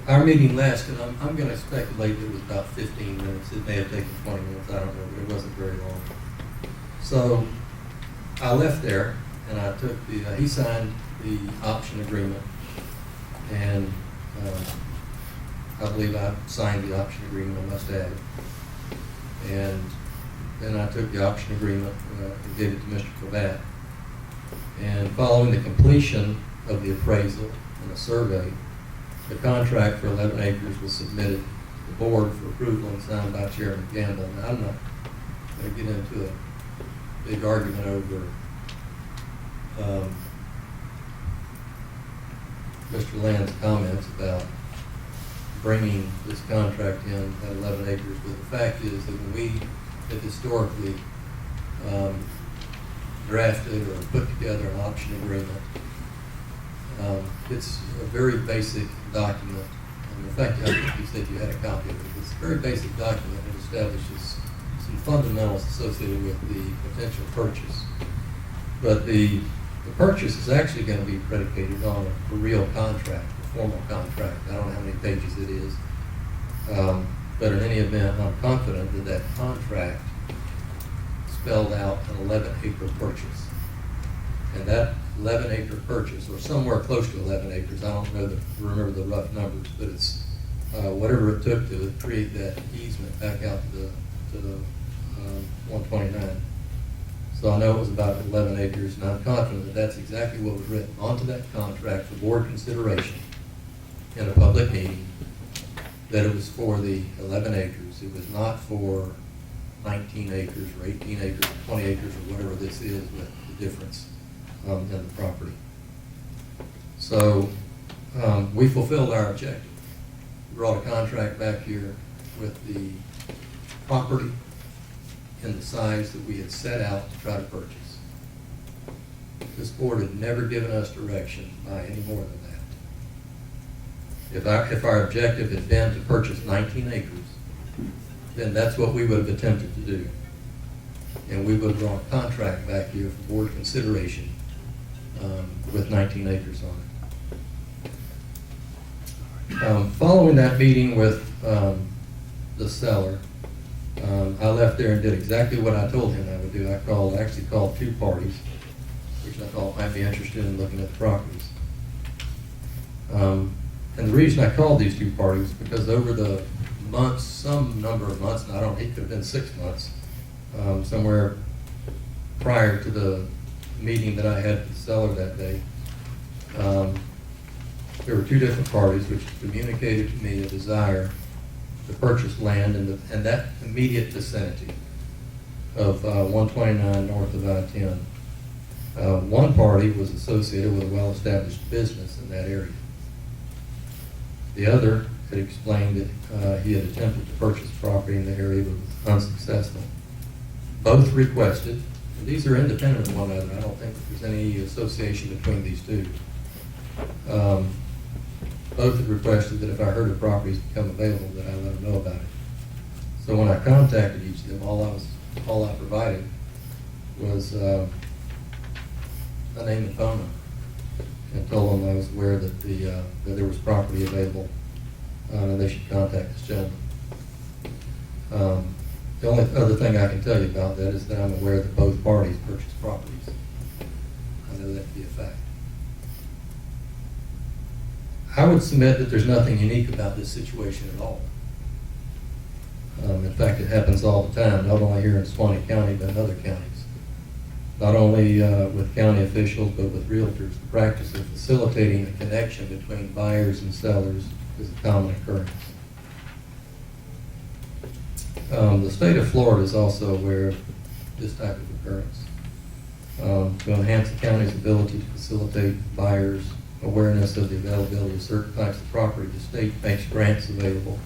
Our meeting lasted, I'm going to speculate it was about 15 minutes. It may have taken 20 minutes, I don't know, but it wasn't very long. So I left there and I took he signed the option agreement, and I believe I signed the option agreement, I must add. And then I took the option agreement and gave it to Mr. Cobat. And following the completion of the appraisal and the survey, the contract for 11 acres was submitted to the board for approval and signed by Chairman Gamble. Now, I'm not going to get into a big argument over Mr. Land's comments about bringing this contract in at 11 acres, but the fact is that when we have historically drafted or put together an option agreement, it's a very basic document. And in fact, I think you said you had a copy of it. It's a very basic document that establishes some fundamentals associated with the potential purchase. But the purchase is actually going to be predicated on a real contract, a formal contract. I don't know how many pages it is. But in any event, I'm confident that that contract spelled out an 11-acre purchase. And that 11-acre purchase, or somewhere close to 11 acres. I don't remember the rough numbers, but it's whatever it took to create that easement back out to the 129. So I know it was about 11 acres, and I'm confident that that's exactly what was written onto that contract for board consideration in a public meeting, that it was for the 11 acres. It was not for 19 acres or 18 acres or 20 acres or whatever this is, with the difference in the property. So we fulfilled our objective. We brought a contract back here with the property in the size that we had set out to try to purchase. This board had never given us direction by any more than that. If our objective had been to purchase 19 acres, then that's what we would have attempted to do. And we would have brought a contract back here for board consideration with 19 acres on it. Following that meeting with the seller, I left there and did exactly what I told him I would do. I actually called 2 parties, which I thought might be interested in looking at the properties. And the reason I called these 2 parties was because over the months, some number of months, and it could have been 6 months, somewhere prior to the meeting that I had with the seller that day, there were 2 different parties which communicated to me a desire to purchase land in that immediate vicinity of 129 north of I-10. One party was associated with a well-established business in that area. The other had explained that he had attempted to purchase property in the area but was unsuccessful. Both requested, and these are independent of one another. I don't think that there's any association between these 2. Both had requested that if I heard of properties become available, that I let them know about it. So when I contacted each of them, all I provided was a name and phone number, and told them I was aware that that there was property available, and they should contact this gentleman. The only other thing I can tell you about that is that I'm aware that both parties purchased properties. I know that to be a fact. I would submit that there's nothing unique about this situation at all. In fact, it happens all the time, not only here in Suwannee County, but in other counties. Not only with county officials, but with realtors. The practice of facilitating a connection between buyers and sellers is a common occurrence. The state of Florida is also aware of this type of occurrence. To enhance the county's ability to facilitate buyers' awareness of the availability of certain types of property, the state makes grants available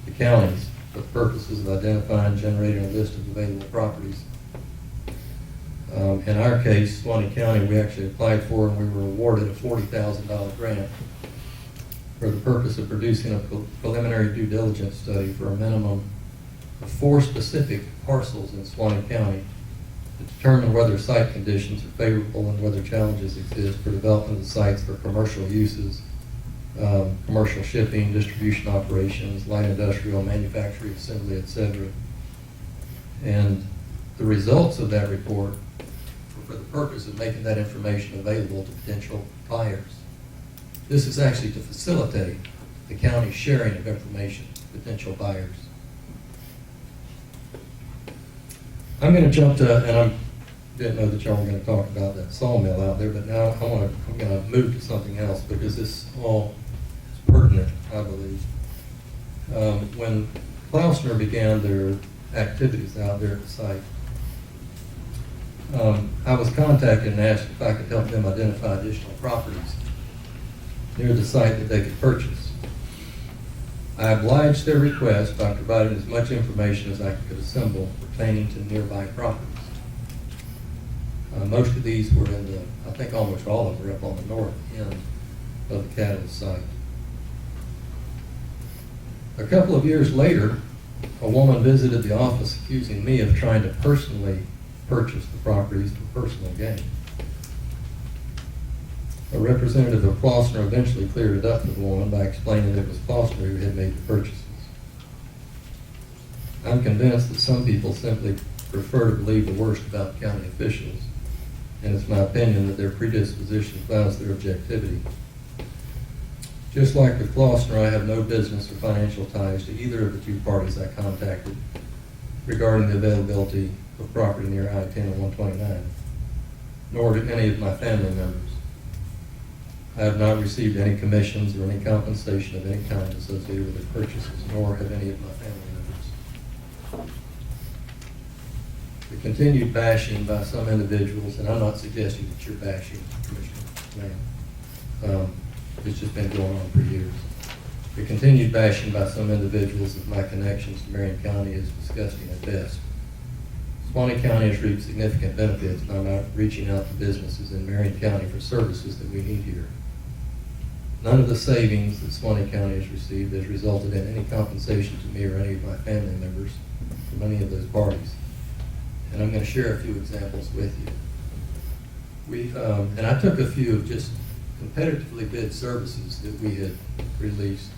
to counties for the purposes of identifying and generating a list of available properties. In our case, Suwannee County, we actually applied for and we were awarded a $40,000 grant for the purpose of producing a preliminary due diligence study for a minimum of 4 specific parcels in Suwannee County to determine whether site conditions are favorable and whether challenges exist for development of the sites for commercial uses, commercial shipping, distribution operations, light industrial, manufacturing, assembly, etc. And the results of that report were for the purpose of making that information available to potential buyers. This is actually to facilitate the county's sharing of information to potential buyers. I'm going to jump to, and I didn't know that y'all were going to talk about that sawmill out there, but now I'm going to move to something else because this all is pertinent, I believe. When Klausner began their activities out there at the site, I was contacted and asked if I could help them identify additional properties near the site that they could purchase. I obliged their request by providing as much information as I could assemble pertaining to nearby properties. Most of these were in the, I think almost all of them were up on the north end of the catalyst site. A couple of years later, a woman visited the office accusing me of trying to personally purchase the properties for personal gain. A representative of Klausner eventually cleared it up for the woman by explaining that it was Klausner who had made the purchases. I'm convinced that some people simply prefer to believe the worst about county officials and it's my opinion that their predisposition clouds their objectivity. Just like with Gloucester, I have no business or financial ties to either of the two parties I contacted regarding the availability of property near I-10 and 129, nor do any of my family members. I have not received any commissions or any compensation of any kind associated with the purchases, nor have any of my family members. The continued bashing by some individuals, and I'm not suggesting that you're bashing, Commissioner, ma'am. It's just been going on for years. The continued bashing by some individuals of my connections to Marion County is disgusting at best. Suwannee County has reaped significant benefits, and I'm out reaching out to businesses in Marion County for services that we need here. None of the savings that Suwannee County has received has resulted in any compensation to me or any of my family members from any of those parties. And I'm going to share a few examples with you. And I took a few of just competitively bid services that we had released,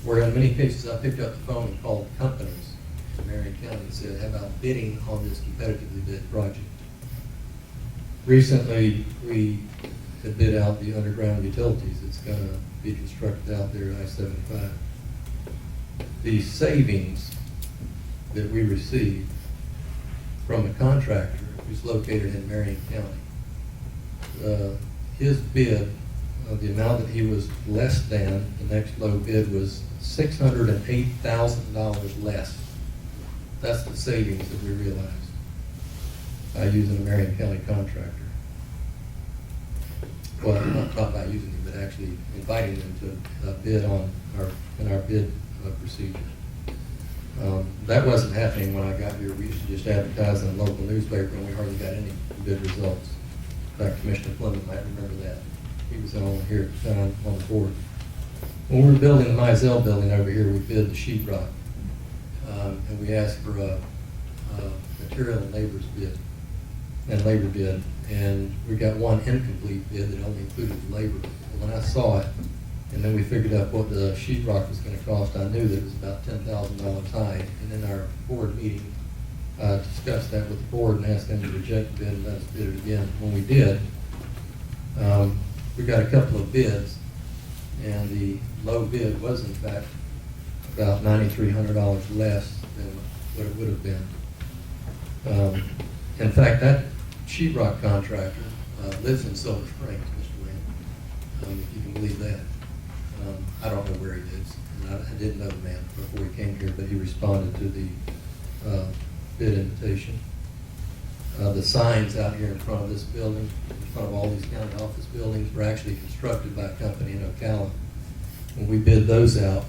where in many cases I picked up the phone and called companies in Marion County and said, how about bidding on this competitively bid project? Recently, we had bid out the underground utilities that's going to be constructed out there at I-75. The savings that we received from a contractor who's located in Marion County, his bid, the amount that he was less than, the next low bid was $608,000 less. That's the savings that we realized by using a Marion County contractor. Well, not by using them, but actually inviting them to bid on our bid procedure. That wasn't happening when I got here. We used to just advertise in a local newspaper, and we hardly got any good results. In fact, Commissioner Fleming might remember that. He was on here at the time on the board. When we were building the Mizell building over here, we bid the sheetrock, and we asked for a material and labor bid, and we got one incomplete bid that only included the labor. And when I saw it, and then we figured out what the sheetrock was going to cost, I knew that it was about $10,000 high. And in our board meeting, discussed that with the board and asked them to reject the bid and let us bid it again. When we did, we got a couple of bids, and the low bid was in fact about $9,300 less than what it would have been. In fact, that sheetrock contractor lives in Silver Springs, Mr. Lynn, if you can believe that. I don't know where he lives, and I didn't know the man before he came here, but he responded to the bid invitation. The signs out here in front of this building, in front of all these county office buildings, were actually constructed by a company in Ocala. When we bid those out,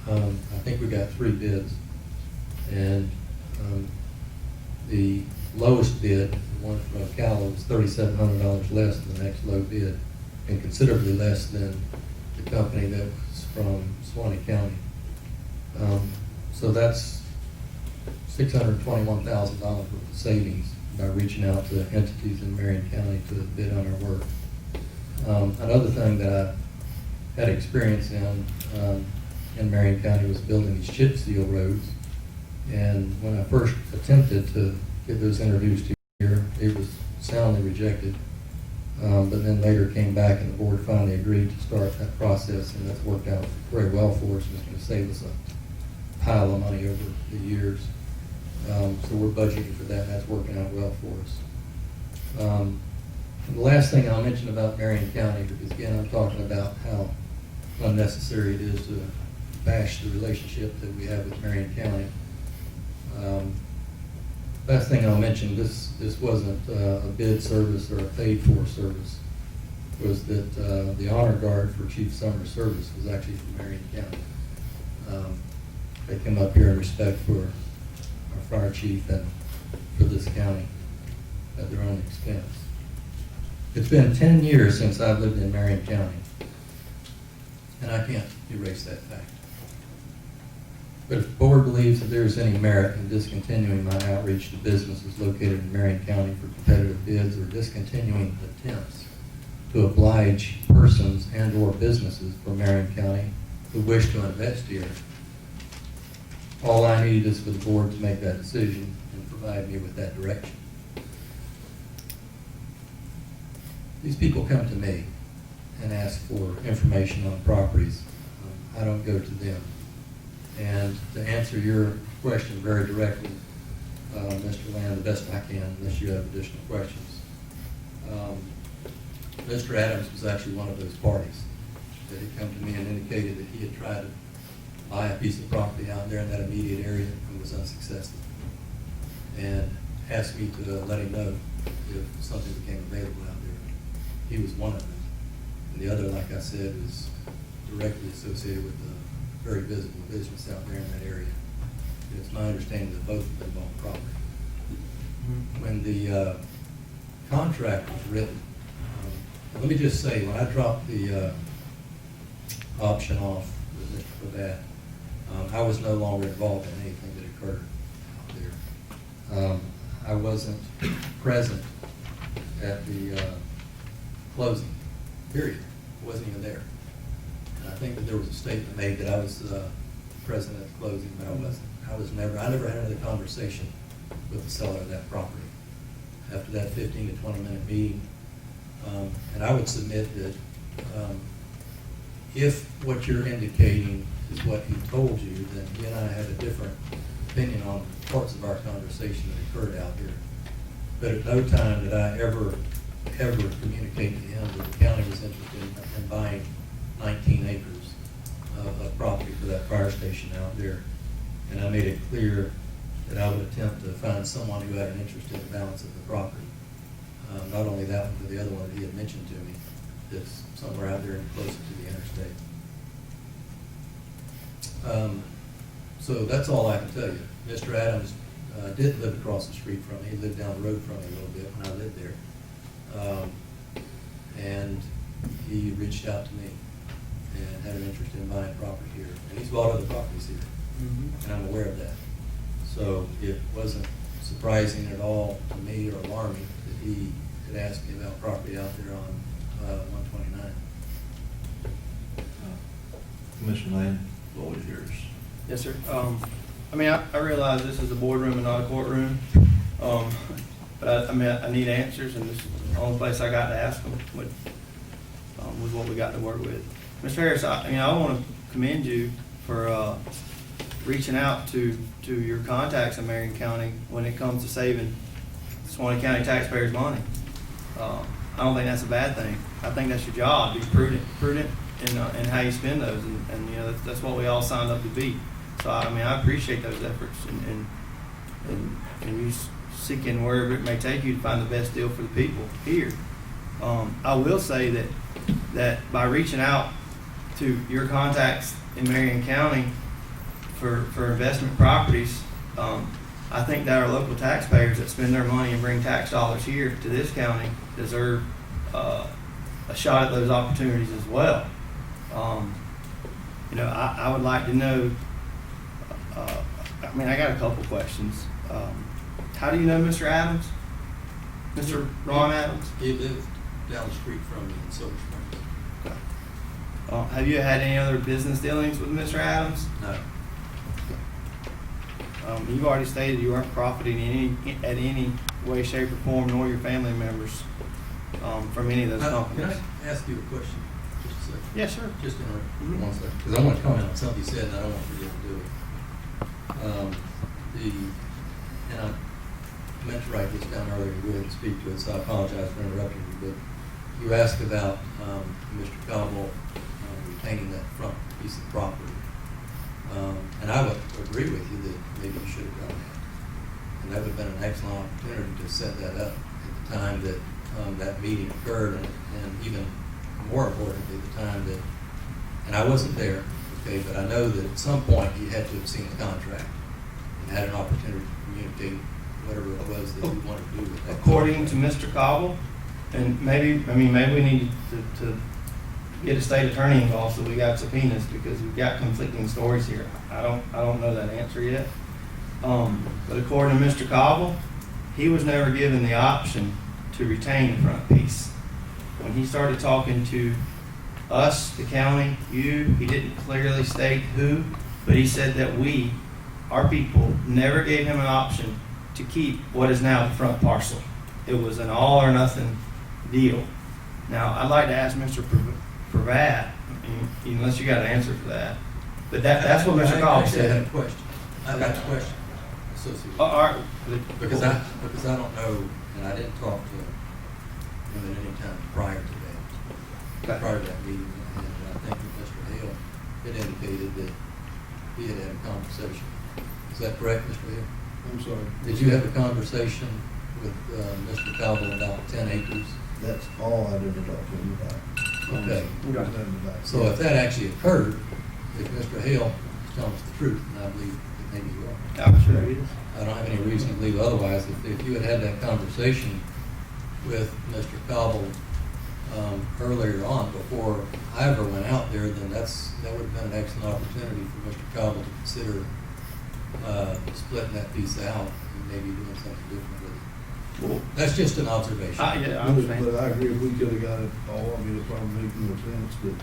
I think we got 3 bids, and the lowest bid, the one from Ocala, was $3,700 less than the next low bid, and considerably less than the company that was from Suwannee County. So that's $621,000 worth of savings by reaching out to entities in Marion County to bid on our work. Another thing that I had experience in Marion County was building these chip seal roads. And when I first attempted to get those introduced here, it was soundly rejected. But then later came back and the board finally agreed to start that process, and that's worked out very well for us, and it's going to save us a pile of money over the years. So we're budgeting for that, and that's working out well for us. And the last thing I'll mention about Marion County, because again, I'm talking about how unnecessary it is to bash the relationship that we have with Marion County. Last thing I'll mention, this wasn't a bid service or a paid-for service, was that the honor guard for Chief Summer's service was actually from Marion County. They came up here in respect for our fire chief and for this county at their own expense. It's been 10 years since I've lived in Marion County, and I can't erase that fact. But if the board believes that there is any merit in discontinuing my outreach to businesses located in Marion County for competitive bids, or discontinuing attempts to oblige persons and/or businesses from Marion County who wish to invest here, all I need is for the board to make that decision and provide me with that direction. these people come to me and ask for information on properties. I don't go to them. And to answer your question very directly, Mr. Land, the best I can, unless you have additional questions. Mr. Adams was actually one of those parties that had come to me and indicated that he had tried to buy a piece of property out there in that immediate area and was unsuccessful. And asked me to let him know if something became available out there. He was one of them. And the other, like I said, is directly associated with a very visible business out there in that area. It's my understanding that both of them bought property. When the contract was written, let me just say, when I dropped the option off with Mr. Babat, I was no longer involved in anything that occurred out there. I wasn't present at the closing, period. I wasn't even there. And I think that there was a statement made that I was present at the closing, but I wasn't. I never had another conversation with the seller of that property after that 15 to 20 minute meeting. And I would submit that if what you're indicating is what he told you, then he and I have a different opinion on parts of our conversation that occurred out here. But at no time did I ever communicate to him that the county was interested in buying 19 acres of property for that fire station out there. And I made it clear that I would attempt to find someone who had an interest in the balance of the property. Not only that one, but the other one that he had mentioned to me that's somewhere out there and closer to the interstate. So that's all I can tell you. Mr. Adams did live across the street from me. He lived down the road from me a little bit when I lived there. And he reached out to me and had an interest in buying property here. And he's bought other properties here. And I'm aware of that. So it wasn't surprising at all to me or alarming that he had asked me about property out there on 129. Commissioner Land, what was yours? Yes, sir. I mean, I realize this is a boardroom and not a courtroom. But I need answers, and this is the only place I got to ask them was what we got to work with. Mr. Harris, I want to commend you for reaching out to your contacts in Marion County when it comes to saving Suwannee County taxpayers' money. I don't think that's a bad thing. I think that's your job. Be prudent in how you spend those, and that's what we all signed up to be. So I appreciate those efforts and you seeking wherever it may take you to find the best deal for the people here. I will say that by reaching out to your contacts in Marion County for investment properties, I think that our local taxpayers that spend their money and bring tax dollars here to this county deserve a shot at those opportunities as well. I would like to know, I got a couple questions. How do you know Mr. Adams? Mr. Ron Adams? He lived down the street from me in Silver Springs. Have you had any other business dealings with Mr. Adams? No. You've already stated you weren't profiting at any way, shape, or form, nor your family members from any of those companies. Can I ask you a question? Just a second. Yes, sir. Just interrupt 1 second, because I want to comment on something you said, and I don't want to forget to do it. And I meant to write this down earlier and go ahead and speak to it, so I apologize for interrupting you, but you asked about Mr. Caldwell retaining that front piece of property. And I would agree with you that maybe you should have done that. And that would have been an excellent opportunity to set that up at the time that that meeting occurred, and even more importantly, the time that, and I wasn't there, okay, but I know that at some point you had to have seen the contract and had an opportunity to communicate whatever it was that you wanted to do with that. According to Mr. Cobble, and maybe we need to get a state attorney involved so we got subpoenas, because we've got conflicting stories here. I don't know that answer yet. But according to Mr. Cobble, he was never given the option to retain the front piece. When he started talking to us, the county, he didn't clearly state who, but he said that our people, never gave him an option to keep what is now the front parcel. It was an all or nothing deal. Now, I'd like to ask Mr. Pravat, unless you got an answer for that, but that's what Mr. Cobb Actually, I had a said. question. I've got a question associated. All right. Because I don't know, and I didn't talk to him at any time prior to that, Okay. prior to that meeting, and I think that Mr. Hale had indicated that he had had a conversation. Is that correct, Mr. Hale? I'm sorry. Did you have a conversation with Mr. Cowell about 10 acres? That's all I've ever talked to him about. Okay. Got that in the back. So if that actually occurred, if Mr. Hale is telling us the truth, and I believe that maybe you are, I'm sure he is. I don't have any reason to believe otherwise. If you had had that conversation with Mr. Cobble earlier on, before I ever went out there, then that would have been an excellent opportunity for Mr. Cobble to consider splitting that piece out and maybe doing something different with it. Well, That's just an observation. yeah, I But understand. I agree, if we could have got it all, I mean, it probably makes more sense, but,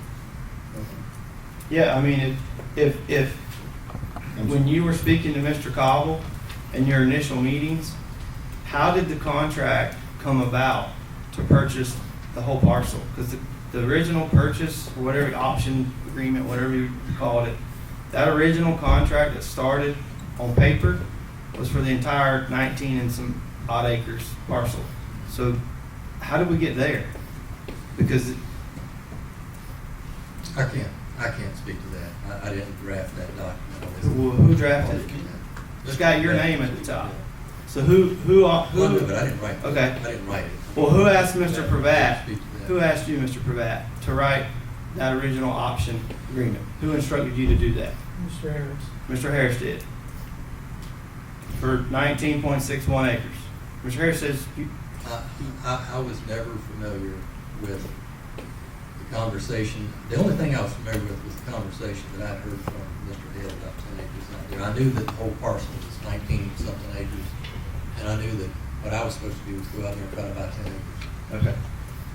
Yeah, I mean, if when you were speaking to Mr. Cobble in your initial meetings, how did the contract come about to purchase the whole parcel? Because the original purchase, whatever option agreement, whatever you called it, that original contract that started on paper was for the entire 19 and some odd acres parcel. So how did we get there? Because I can't speak to that. I didn't draft that document. who drafted it? It's got your name at the top. So who? Well, no, but I didn't write it. Okay. I didn't write it. Well, who asked Mr. I Pravat? can't speak to that. Who asked you, Mr. Pravat, to write that original option agreement? Who instructed you to do that? Mr. Harris. Mr. Harris did. For 19.61 acres. Mr. Harris says, I was never familiar with the conversation. The only thing I was familiar with was the conversation that I heard from Mr. Hill about 10 acres out there. I knew that the whole parcel was 19-something acres, and I knew that what I was supposed to do was go out there and try to buy 10 acres. okay.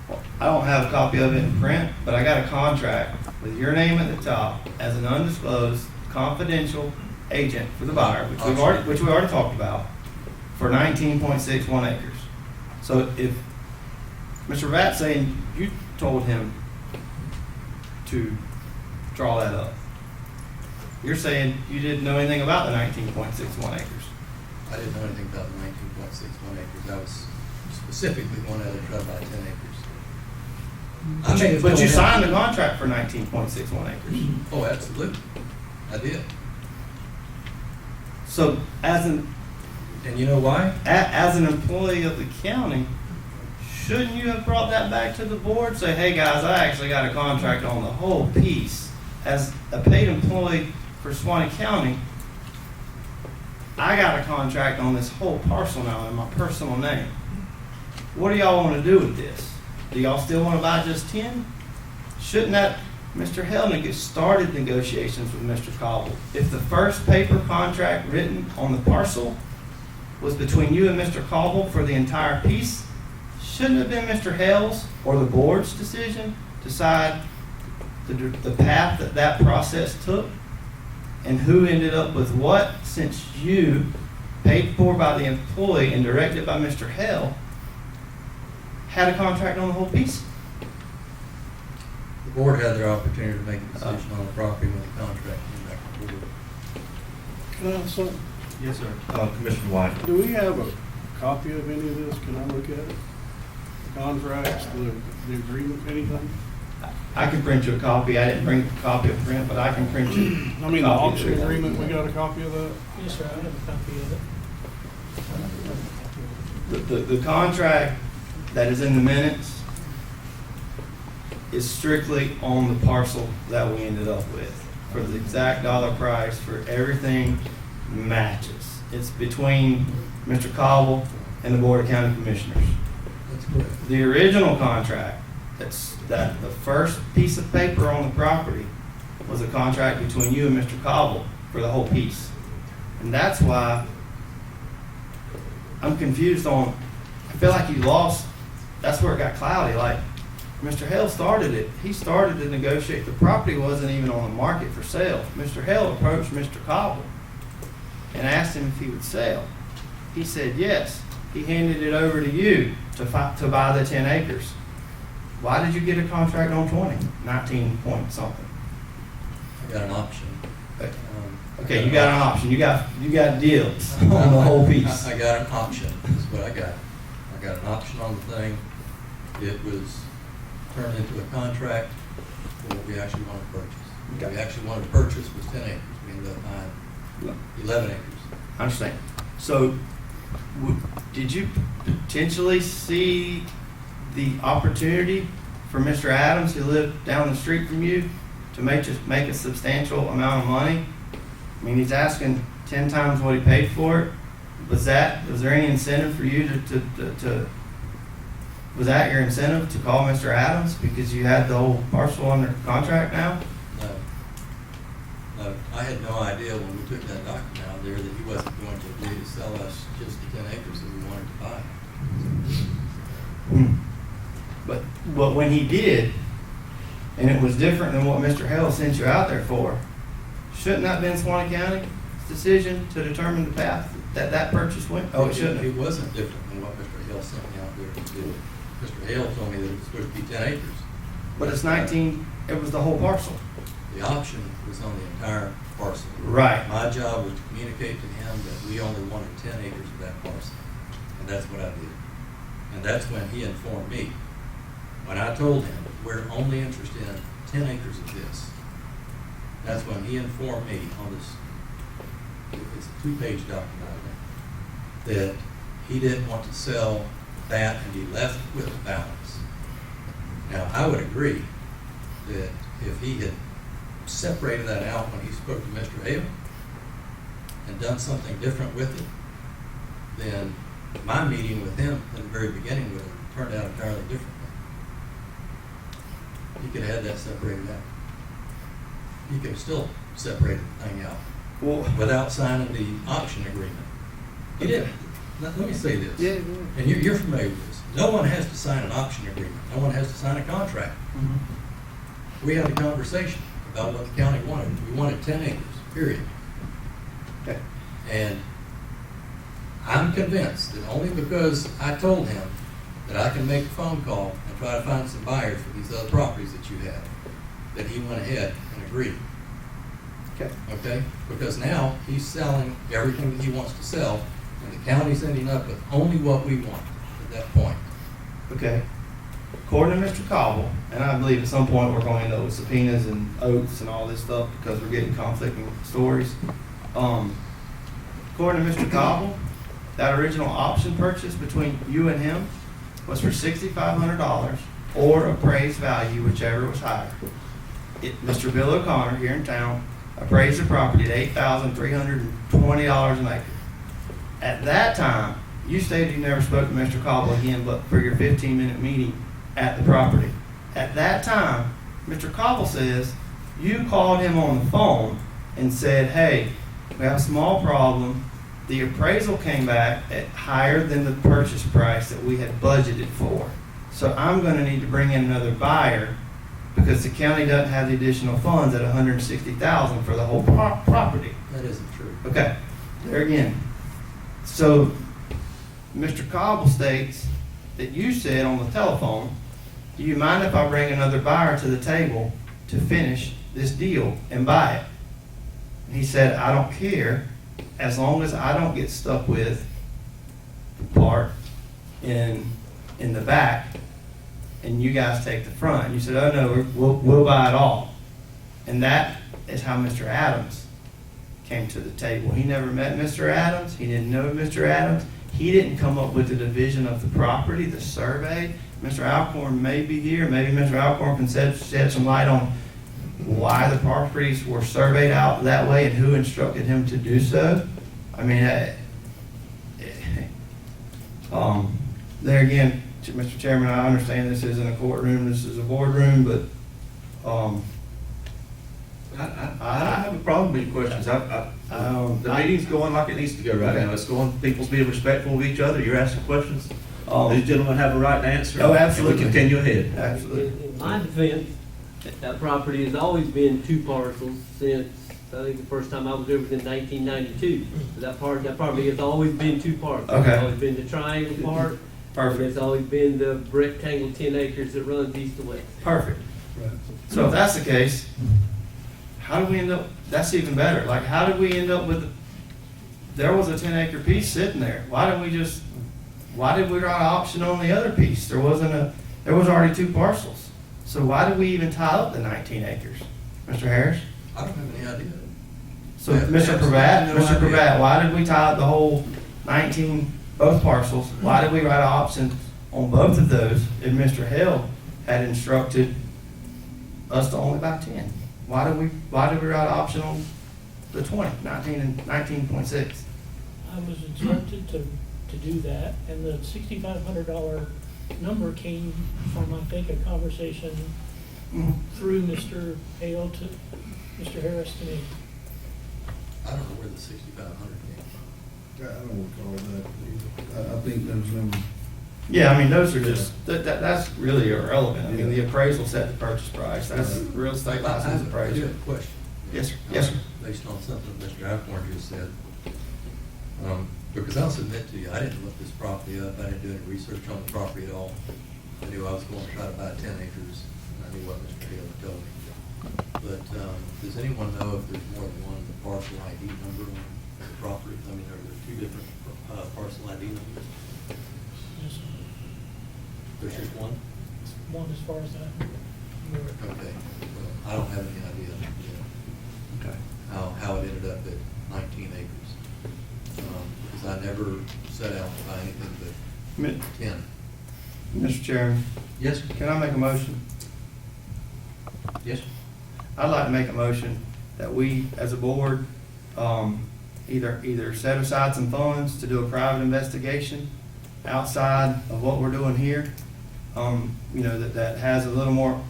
Well, I don't have a copy of it in print, but I got a contract with your name at the top as an undisclosed confidential agent for the buyer, which we already talked about, for 19.61 acres. So if Mr. Pravat's saying you told him to draw that up, you're saying you didn't know anything about the 19.61 acres. I didn't know anything about the 19.61 acres. I was specifically wanted to try to buy 10 acres. I may have But you told him- signed the contract for 19.61 acres. Oh, absolutely. I did. So as an And you know why? as an employee of the county, shouldn't you have brought that back to the board? Say, hey guys, I actually got a contract on the whole piece. As a paid employee for Suwannee County, I got a contract on this whole parcel now in my personal name. What do y'all want to do with this? Do y'all still want to buy just 10? Shouldn't that, Mr. Hellman, get started negotiations with Mr. Cobble? If the first paper contract written on the parcel was between you and Mr. Cobble for the entire piece, shouldn't it have been Mr. Hale's or the board's decision to decide the path that process took and who ended up with what, since you, paid for by the employee and directed by Mr. Hale, had a contract on the whole piece? The board had their opportunity to make a decision on the property when the contract came back to the board. Can I ask something? Yes, sir. Commissioner White. Do we have a copy of any of this? Can I look at it? The contracts, the agreement, anything? I can print you a copy. I didn't bring a copy of print, but I can print you. I mean, the a copy of auction it. agreement, we got a copy of that? Yes, sir, I have a copy of it. The contract that is in the minutes is strictly on the parcel that we ended up with. For the exact dollar price, for everything matches. It's between Mr. Cobble and the Board of County Commissioners. That's correct. The original contract, that the first piece of paper on the property was a contract between you and Mr. Cobble for the whole piece. And that's why I'm confused on, I feel like you lost, that's where it got cloudy. Like, Mr. Hale started it. He started to negotiate. The property wasn't even on the market for sale. Mr. Hale approached Mr. Cobble and asked him if he would sell. He said yes. He handed it over to you to buy the 10 acres. Why did you get a contract on 19 point something? I got an option. Okay, you got an option, you got deals on the whole piece. I got an option, is what I got. I got an option on the thing. It was turned into a contract for what we actually wanted to purchase. What we actually wanted to purchase was 10 acres. We ended up buying 11 acres. I understand. So, did you potentially see the opportunity for Mr. Adams, who lived down the street from you, to make a substantial amount of money? I mean, he's asking 10 times what he paid for it. Was there any incentive for you to was that your incentive to call Mr. Adams because you had the whole parcel under contract now? No, I had no idea when we took that document out there that he wasn't going to agree to sell us just the 10 acres that we wanted to buy. But when he did, and it was different than what Mr. Hale sent you out there for, shouldn't that have been Suwannee County's decision to determine the path that purchase went? Oh, it shouldn't have. It wasn't different than what Mr. Hale sent me out there to do. Mr. Hale told me that it was supposed to be 10 acres. But it's 19, it was the whole parcel. The option was on the entire parcel. Right. My job was to communicate to him that we only wanted 10 acres of that parcel. And that's what I did. And that's when he informed me. When I told him, we're only interested in 10 acres of this, that's when he informed me on this, it's a 2-page document, that he didn't want to sell that and be left with the balance. Now, I would agree that if he had separated that out when he spoke to Mr. Hale and done something different with it, then my meeting with him at the very beginning would have turned out entirely differently. He could have had that separated out. He could have still separated the thing out without signing the option agreement. He didn't. Let me say this. Yeah. And you're familiar with this. No one has to sign an option agreement. No one has to sign a contract. Mm-hmm. We had a conversation about what the county wanted. We wanted 10 acres, period. Okay. And I'm convinced that only because I told him that I can make a phone call and try to find some buyers for these other properties that you have, that he went ahead and agreed. Okay. Okay? Because now he's selling everything that he wants to sell, and the county's ending up with only what we want at that point. Okay. According to Mr. Cobble, and I believe at some point we're going to end up with subpoenas and oaths and all this stuff because we're getting conflicting stories. According to Mr. Cobble, that original option purchase between you and him was for $6,500 or appraised value, whichever was higher. Mr. Bill O'Connor here in town appraised the property at $8,320 an acre. At that time, you stated you never spoke to Mr. Cobble again but for your 15-minute meeting at the property. At that time, Mr. Cobble says you called him on the phone and said, hey, we have a small problem. The appraisal came back at higher than the purchase price that we had budgeted for. So I'm going to need to bring in another buyer because the county doesn't have the additional funds at $160,000 for the whole property. That isn't true. Okay, there again. So Mr. Cobble states that you said on the telephone, do you mind if I bring another buyer to the table to finish this deal and buy it? And he said, I don't care as long as I don't get stuck with the part in the back and you guys take the front. And you said, oh no, we'll buy it all. And that is how Mr. Adams came to the table. He never met Mr. Adams. He didn't know Mr. Adams. He didn't come up with the division of the property, the survey. Mr. Alcorn may be here. Maybe Mr. Alcorn can shed some light on why the properties were surveyed out that way and who instructed him to do so. I mean, there again, Mr. Chairman, I understand this isn't a courtroom, this is a boardroom, but I don't have a problem with your questions. The meeting's going like it needs to go right now. It's going, people's being respectful of each other. You're asking questions. These gentlemen have a right to answer. Oh, absolutely. And we continue ahead. absolutely. In my defense, that property has always been 2 parcels since, I think the first time I was there was in 1992. So that property has always been 2 parcels. Okay. It's always been the triangle part And Perfect, it's always been the rectangle 10 acres that runs east to west. perfect. Right. So if that's the case, how did we end up, that's even better, like, how did we end up with, there was a 10-acre piece sitting there, why did we write an option on the other piece? There was already 2 parcels, so why did we even tie up the 19 acres? Mr. Harris? I don't have any idea. So, I have Mr. absolutely Pravat, no Mr. idea. Pravat, why did we tie up the whole 19, both parcels? Why did we write an option on both of those if Mr. Hill had instructed us to only buy 10? Why did we write an option on the 20, 19 and 19.6? I was instructed to do that, and the $6,500 number came from, I think, a conversation through Mr. Hale to Mr. Harris to me. I don't know where the 6,500 came from. I don't recall that either. I think those numbers, Yeah, I mean, those are just, that's really irrelevant. I mean, the appraisal set the purchase price, that's real estate I license do appraisal. have a question. Yes, sir. Yes, sir. Based on something Mr. Alcorn just said. Because I'll submit to you, I didn't look this property up, I didn't do any research on the property at all. I knew I was going to try to buy 10 acres, and I knew what Mr. Hill had told me. But does anyone know if there's more than one parcel ID number on the property? I mean, are there 2 different parcel ID numbers? Just There's just one? one as far as I'm aware. Okay, well, I don't have any idea, you know, Okay. how it ended up at 19 acres. Because I never set out to buy anything but 10. Mr. Chairman, Yes, sir. can I make a motion? Yes, sir. I'd like to make a motion that we, as a board, either set aside some funds to do a private investigation outside of what we're doing here. That has a little more,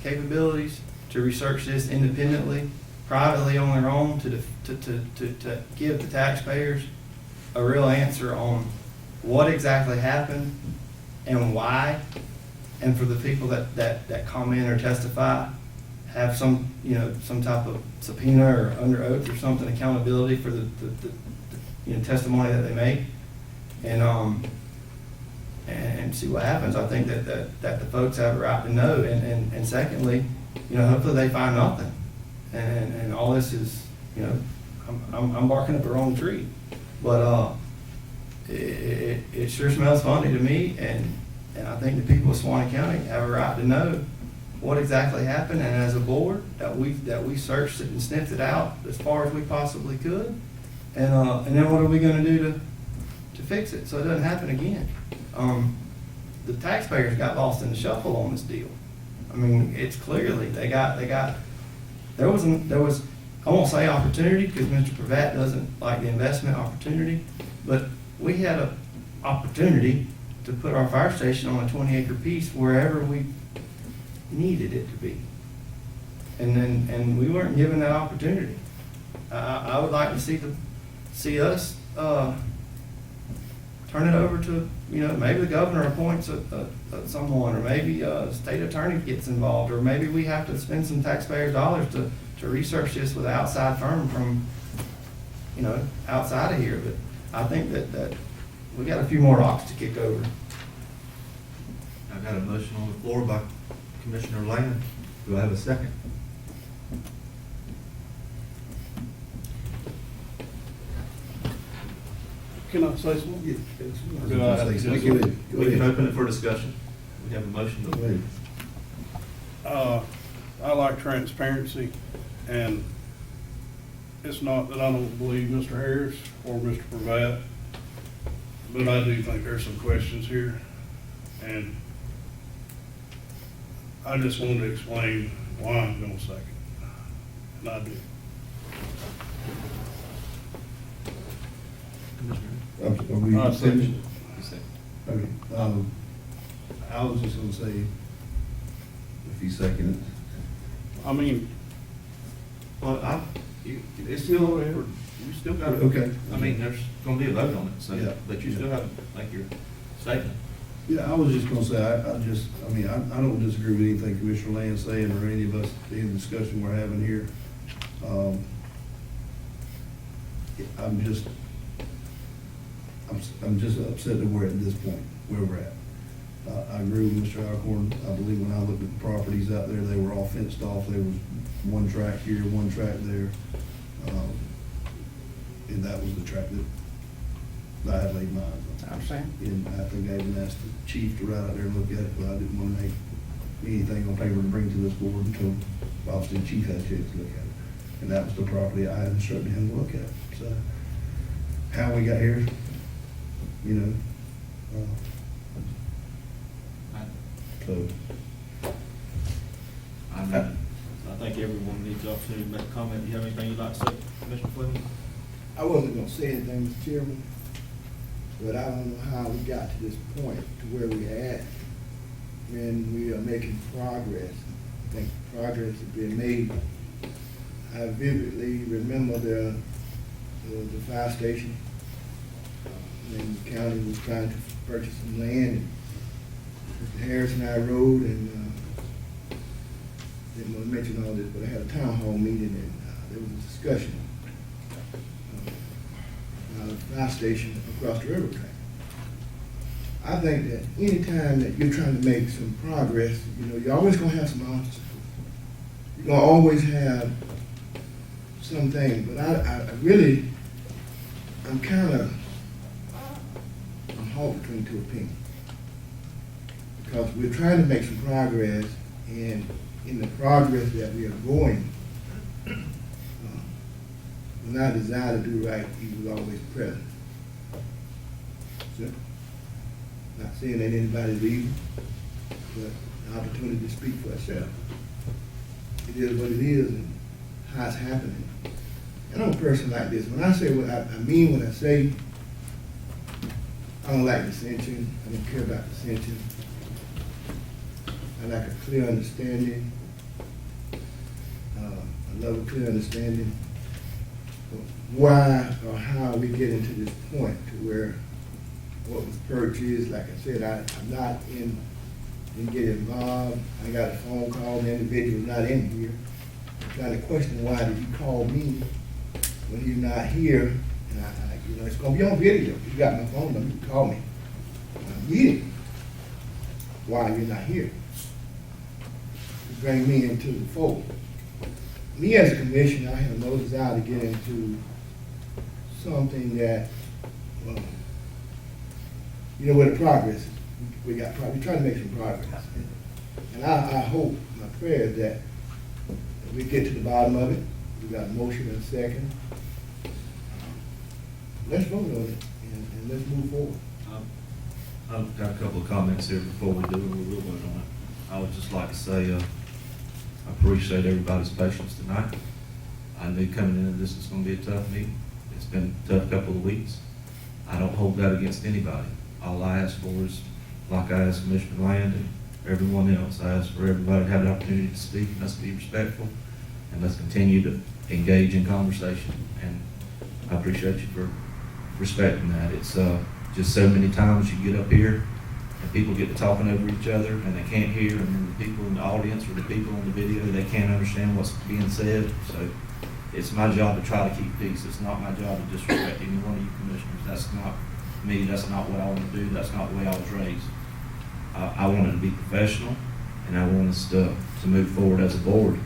capabilities to research this independently, privately on their own, to give the taxpayers a real answer on what exactly happened and why. And for the people that comment or testify, have some type of subpoena or under oath or something, accountability for the testimony that they make, and see what happens. I think that the folks have a right to know, and secondly, hopefully they find nothing, and all this is, I'm barking up the wrong tree, but it sure smells funny to me, and I think the people of Suwannee County have a right to know what exactly happened, and as a board, that we searched it and sniffed it out as far as we possibly could, and then what are we gonna do to fix it so it doesn't happen again? The taxpayers got lost in the shuffle on this deal. I mean, it's clearly, there was, I won't say opportunity, because Mr. Pravat doesn't like the investment opportunity, but we had an opportunity to put our fire station on a 20-acre piece wherever we needed it to be. And we weren't given that opportunity. I would like to see us turn it over to, maybe the governor appoints someone, or maybe a state attorney gets involved, or maybe we have to spend some taxpayers' dollars to research this with an outside firm from, outside of here. But I think that we got a few more rocks to kick over. I got a motion on the floor by Commissioner Land. Do I have a second? Can I say something? yeah, Or do I have to Go just- ahead. Go We can ahead. open it for discussion. We have a motion Go to. ahead. I like transparency, and it's not that I don't believe Mr. Harris or Mr. Pravat, but I do think there's some questions here, and I just wanted to explain why I'm gonna second, and I do. Are we I second. finished? Okay, I was just gonna say, if you second it. I mean, Well, it's still, you still got to. Okay. I mean, there's going to be a vote on it, so, Yeah. but you still have to make your statement. Yeah, I was just gonna say, I don't disagree with anything Commissioner Land's saying, or any of us, any discussion we're having here. I'm just upset that we're at this point, where we're at. I agree with Mr. Alcorn. I believe when I looked at the properties out there, they were all fenced off. There was one track here, one track there. And that was the track that I had laid mine on. I understand. And I think I even asked the chief to ride out there and look at it, but I didn't want to make anything on paper to bring to this board until obviously the chief had a chance to look at it. And that was the property I had instructed him to look at. So how we got here, you know, so. I think everyone needs the opportunity to make a comment. Do you have anything you'd like to say, Commissioner Fleming? I wasn't gonna say anything, Mr. Chairman, but I don't know how we got to this point, to where we're at, when we are making progress. I think progress is being made. I vividly remember the fire station, when the county was trying to purchase some land, and Mr. Harris and I rode, and didn't want to mention all this, but I had a town hall meeting, and there was a discussion about a fire station across the river track. I think that anytime that you're trying to make some progress, you know, you're always gonna have some obstacles. You're gonna always have something, but I really, I'm halted between two opinions. Because we're trying to make some progress, and in the progress that we are going, when I desire to do right, he was always present. So, not saying that anybody's evil, but an opportunity to speak for itself. It is what it is, and how it's happening. And I'm a person like this. When I say what I mean when I say I don't like dissension, I don't care about dissension. I like a clear understanding. I love a clear understanding of why or how we get into this point to where what was purchased, like I said, I'm not didn't get involved. I got a phone call, the individual not in here. I'm trying to question why did he call me when he's not here? And you know, it's gonna be on video. You got my phone number, you can call me. I'm meeting why you're not here. You bring me into the fold. Me as a commissioner, I have no desire to get into something that, you know, where the progress is. We're trying to make some progress. And I hope, my prayer is that we get to the bottom of it. We got a motion and a second. Let's vote on it and let's move forward. I've got a couple of comments here before we do, and we will vote on it. I would just like to say, I appreciate everybody's patience tonight. I knew coming into this was gonna be a tough meeting. It's been a tough couple of weeks. I don't hold that against anybody. All I ask for is, like I asked Commissioner Land and everyone else, I ask for everybody to have the opportunity to speak, and let's be respectful, and let's continue to engage in conversation. And I appreciate you for respecting that. It's just so many times you get up here and people get to talking over each other and they can't hear, and then the people in the audience or the people in the video, they can't understand what's being said. So it's my job to try to keep peace. It's not my job to disrespect any one of you commissioners. That's not me. That's not what I want to do. That's not the way I was raised. I wanted to be professional, and I want us to move forward as a board.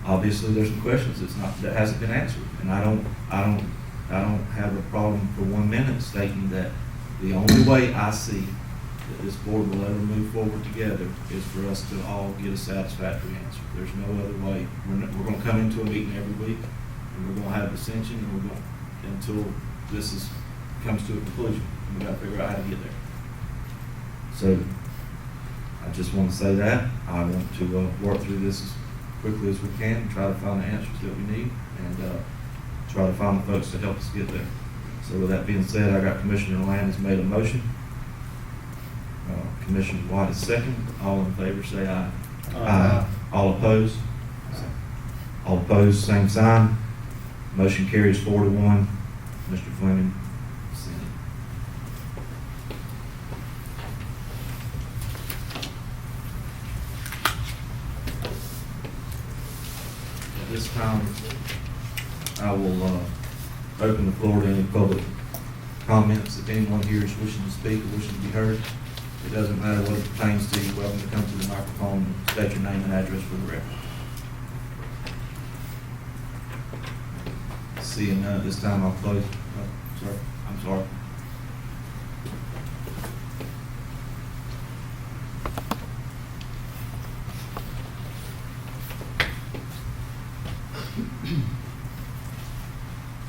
Obviously, there's some questions that hasn't been answered, and I don't have a problem for 1 minute stating that the only way I see that this board will ever move forward together is for us to all get a satisfactory answer. There's no other way. We're going to come into a meeting every week, and we're going to have dissension, and we're going until this comes to a conclusion. We've got to figure out how to get there. So I just want to say that I want to work through this as quickly as we can and try to find the answers that we need, and try to find the folks to help us get there. So with that being said, I got Commissioner Land has made a motion. Commissioner White is second. All in favor say aye. Aye. All opposed? All opposed, same sign. Motion carries 4-1. Mr. Fleming, Senate. At this time, I will open the floor to any public comments. If anyone here is wishing to speak or wishing to be heard, it doesn't matter what it pertains to, you're welcome to come to the microphone and state your name and address for the record. Seeing none at this time, I'll close. Sir, I'm sorry.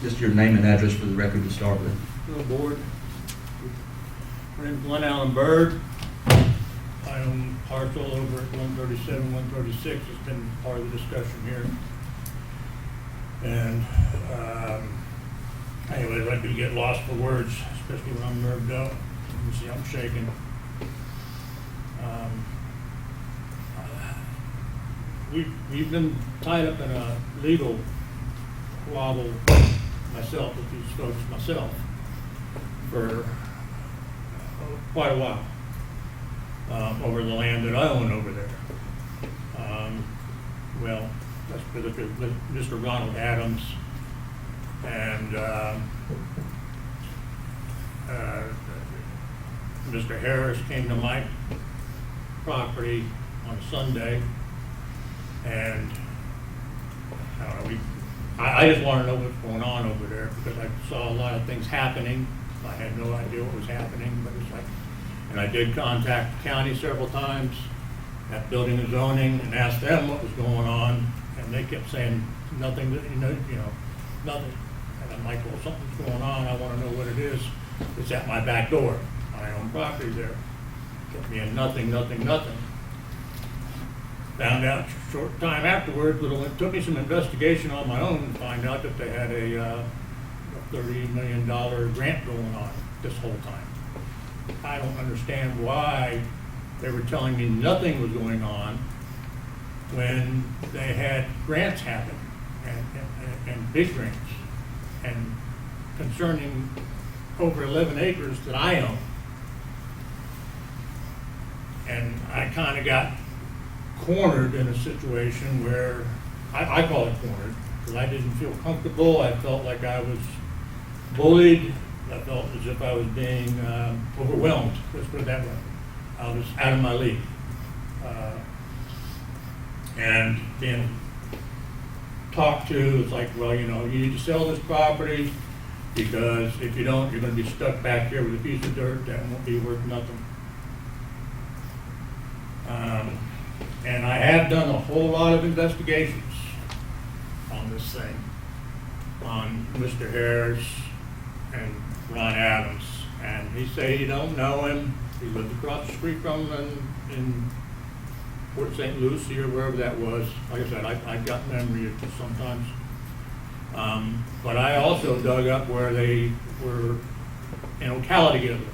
Just your name and address for the record to start with. Hello, board. My name's Glenn Allen Bird. I own parcel over at 137, 136. It's been part of the discussion here. And anyways, I do get lost for words, especially when I'm nerved up. You can see I'm shaking. We've been tied up in a legal squabble, myself, with these folks myself, for quite a while, over the land that I own over there. Well, that's because of Mr. Ronald Adams and Mr. Harris came to my property on Sunday, and I don't know, I just want to know what's going on over there, because I saw a lot of things happening. I had no idea what was happening, but it's like, and I did contact the county several times at building and zoning and asked them what was going on, and they kept saying nothing, nothing. And I'm like, well, something's going on. I want to know what it is. It's at my back door. I own property there. Kept me in nothing. Found out a short time afterwards, but it took me some investigation on my own to find out that they had a $30 million grant going on this whole time. I don't understand why they were telling me nothing was going on when they had grants happen, and big grants, and concerning over 11 acres that I own. And I kind of got cornered in a situation where, I call it cornered, because I didn't feel comfortable. I felt like I was bullied. I felt as if I was being overwhelmed, let's put it that way. I was out of my league. And being talked to, it's like, well, you need to sell this property, because if you don't, you're going to be stuck back here with a piece of dirt that won't be worth nothing. And I have done a whole lot of investigations on this thing, on Mr. Harris and Ron Adams, and he say you don't know him. He lived across the street from him in Port St. Lucie or wherever that was. Like I said, I've got memory sometimes. But I also dug up where they were in Ocala together.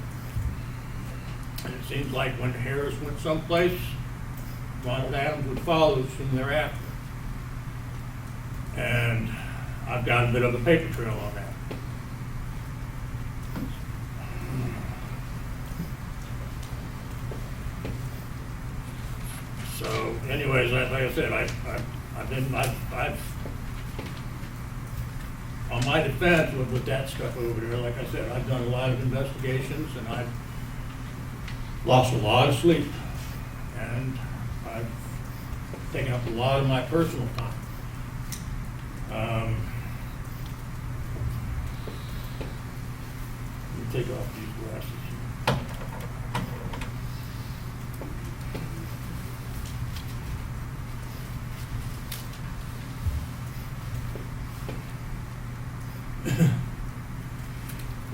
And it seems like when Harris went someplace, Ronald Adams would follow soon thereafter. And I've got a bit of a paper trail on that. So anyways, like I said, I've on my defense with that stuff over there, like I said, I've done a lot of investigations, and I've lost a lot of sleep, and I've taken up a lot of my personal time. Let me take off these glasses.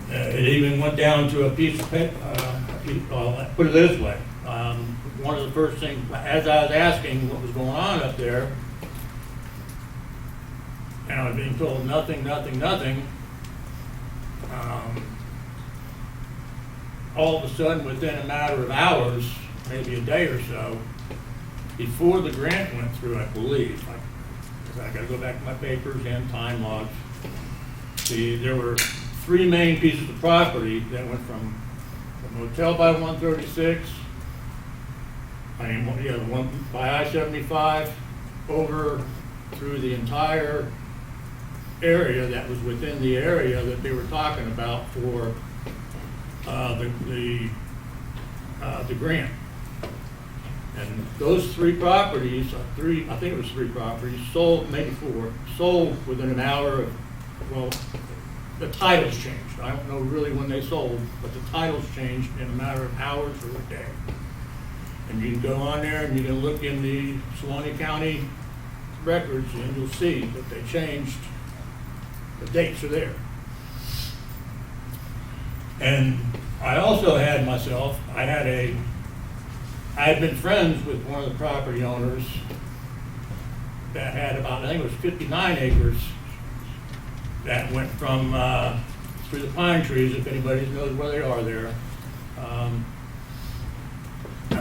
It even went down to a piece of paper, put it this way, one of the first things, as I was asking what was going on up there, and I was being told nothing, all of a sudden, within a matter of hours, maybe a day or so, before the grant went through, I believe, I gotta go back to my papers and time logs. See, there were 3 main pieces of property that went from the motel by 136, the one by I-75, over through the entire area that was within the area that they were talking about for the grant. And those three properties, I think it was three properties, sold, maybe four, sold within an hour of, well, the titles changed. I don't know really when they sold, but the titles changed in a matter of hours or a day. And you can go on there and you can look in the Suwannee County records and you'll see that they changed, the dates are there. And I also had myself, I had been friends with one of the property owners that had about, I think it was 59 acres that went from, through the pine trees, if anybody knows where they are there. I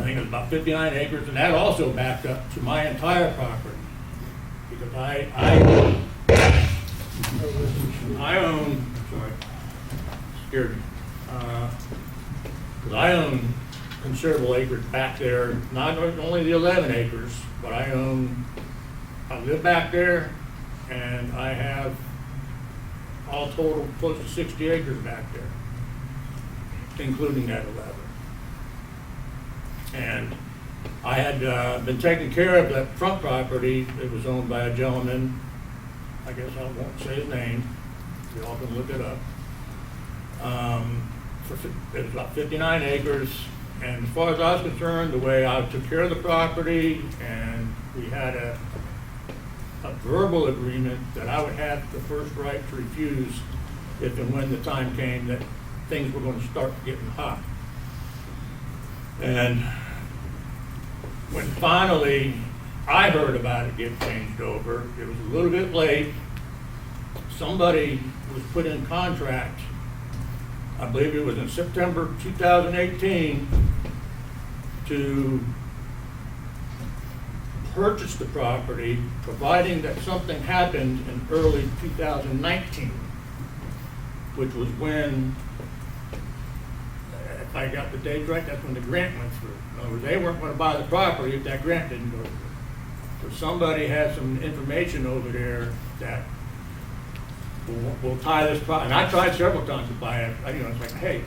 think it was about 59 acres, and that also backed up to my entire property. Because I own, sorry, scared me. Because I own considerable acreage back there, not only the 11 acres, but I live back there, and I have all total close to 60 acres back there, including that 11. And I had been taking care of that front property. It was owned by a gentleman, I guess I won't say his name, you all can look it up. It was about 59 acres, and as far as I was concerned, the way I took care of the property, and we had a verbal agreement that I would have the first right to refuse if and when the time came that things were going to start getting hot. And when finally I heard about it get changed over, it was a little bit late. Somebody was put in contract, I believe it was in September 2018, to purchase the property, providing that something happened in early 2019, which was when, if I got the dates right, that's when the grant went through. In other words, they weren't going to buy the property if that grant didn't go through. So somebody had some information over there that will tie this property. And I tried several times to buy it. It's like, hey,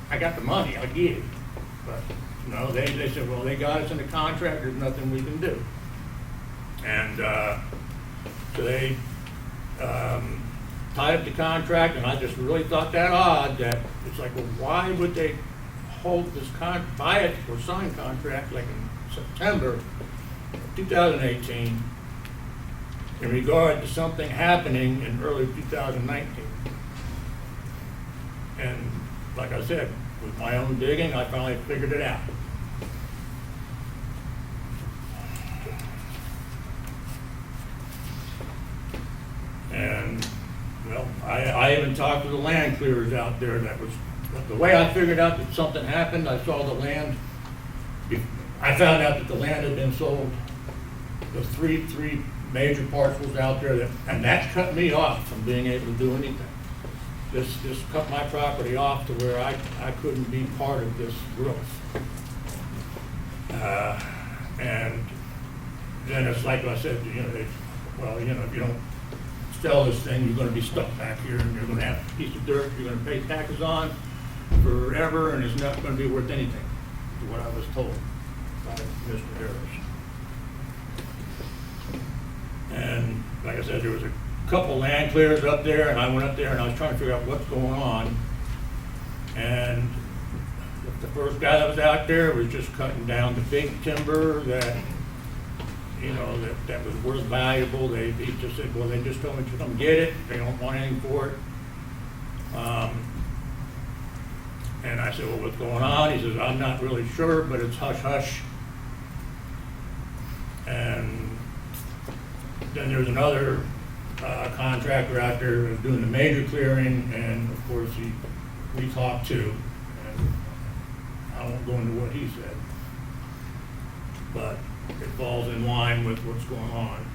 I got the money, I'll give it. But no, they said, well, they got us in the contract, there's nothing we can do. And so they tied up the contract, and I just really thought that odd, that it's like, well, why would they hold this buy it or sign contract like in September of 2018 in regard to something happening in early 2019? And like I said, with my own digging, I finally figured it out. And, well, I even talked to the land clearers out there. That was the way I figured out that something happened. I saw the land. I found out that the land had been sold. The three major parcels out there, and that cut me off from being able to do anything. Just cut my property off to where I couldn't be part of this growth. And then it's like I said, if you don't sell this thing, you're going to be stuck back here, and you're going to have a piece of dirt you're going to pay taxes on forever, and it's not going to be worth anything, to what I was told by Mr. Harris. And like I said, there was a couple land clears up there, and I went up there and I was trying to figure out what's going on. And the first guy that was out there was just cutting down the big timber that was worth valuable. He just said, well, they just told me to come get it. They don't want anything for it. And I said, well, what's going on? He says, I'm not really sure, but it's hush hush. And then there's another contractor out there who was doing the major clearing, and of course we talked too. And I won't go into what he said, but it falls in line with what's going on.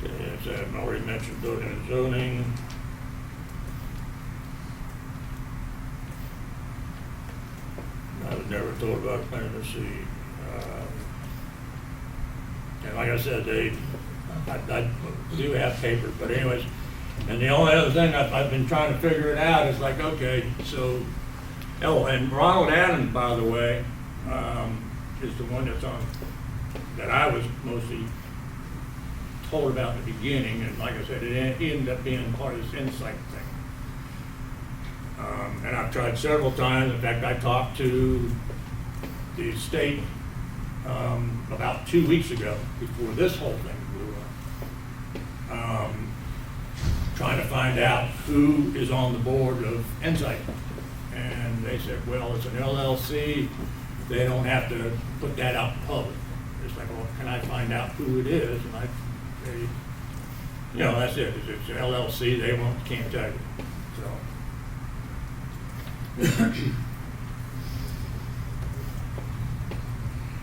Okay, I've already mentioned building and zoning. were told about planting the seed. And like I said, I do have papers, but anyways, and the only other thing I've been trying to figure it out is like, okay, so, oh, and Ronald Adams, by the way, is the one that's on, that I was mostly told about in the beginning, and like I said, it ended up being part of this insight thing. And I've tried several times. In fact, I talked to the state about 2 weeks ago, before this whole thing blew up, trying to find out who is on the board of Insight. And they said, well, it's an LLC. They don't have to put that out in public. It's like, well, can I find out who it is? And they, you know, that's it. It's an LLC. They can't tell you. So.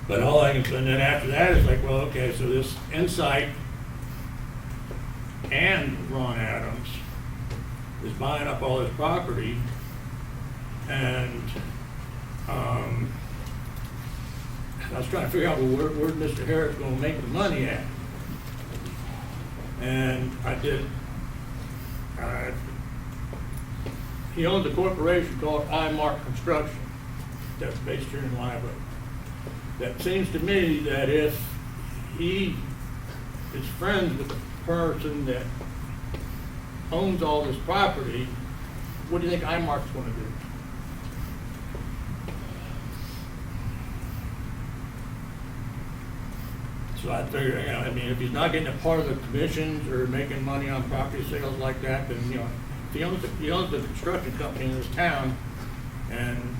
But all I can, and then after that, it's like, well, okay, so this Insight and Ron Adams is buying up all this property, and I was trying to figure out, well, where's Mr. Harris going to make the money at? And I did. He owns a corporation called iMark Construction that's based here in Live Oak. That seems to me that if he is friends with the person that owns all this property, what do you think iMark's going to do? So I figure, you know, I mean, if he's not getting a part of the commissions or making money on property sales like that, then, you know, if he owns the construction company in this town, and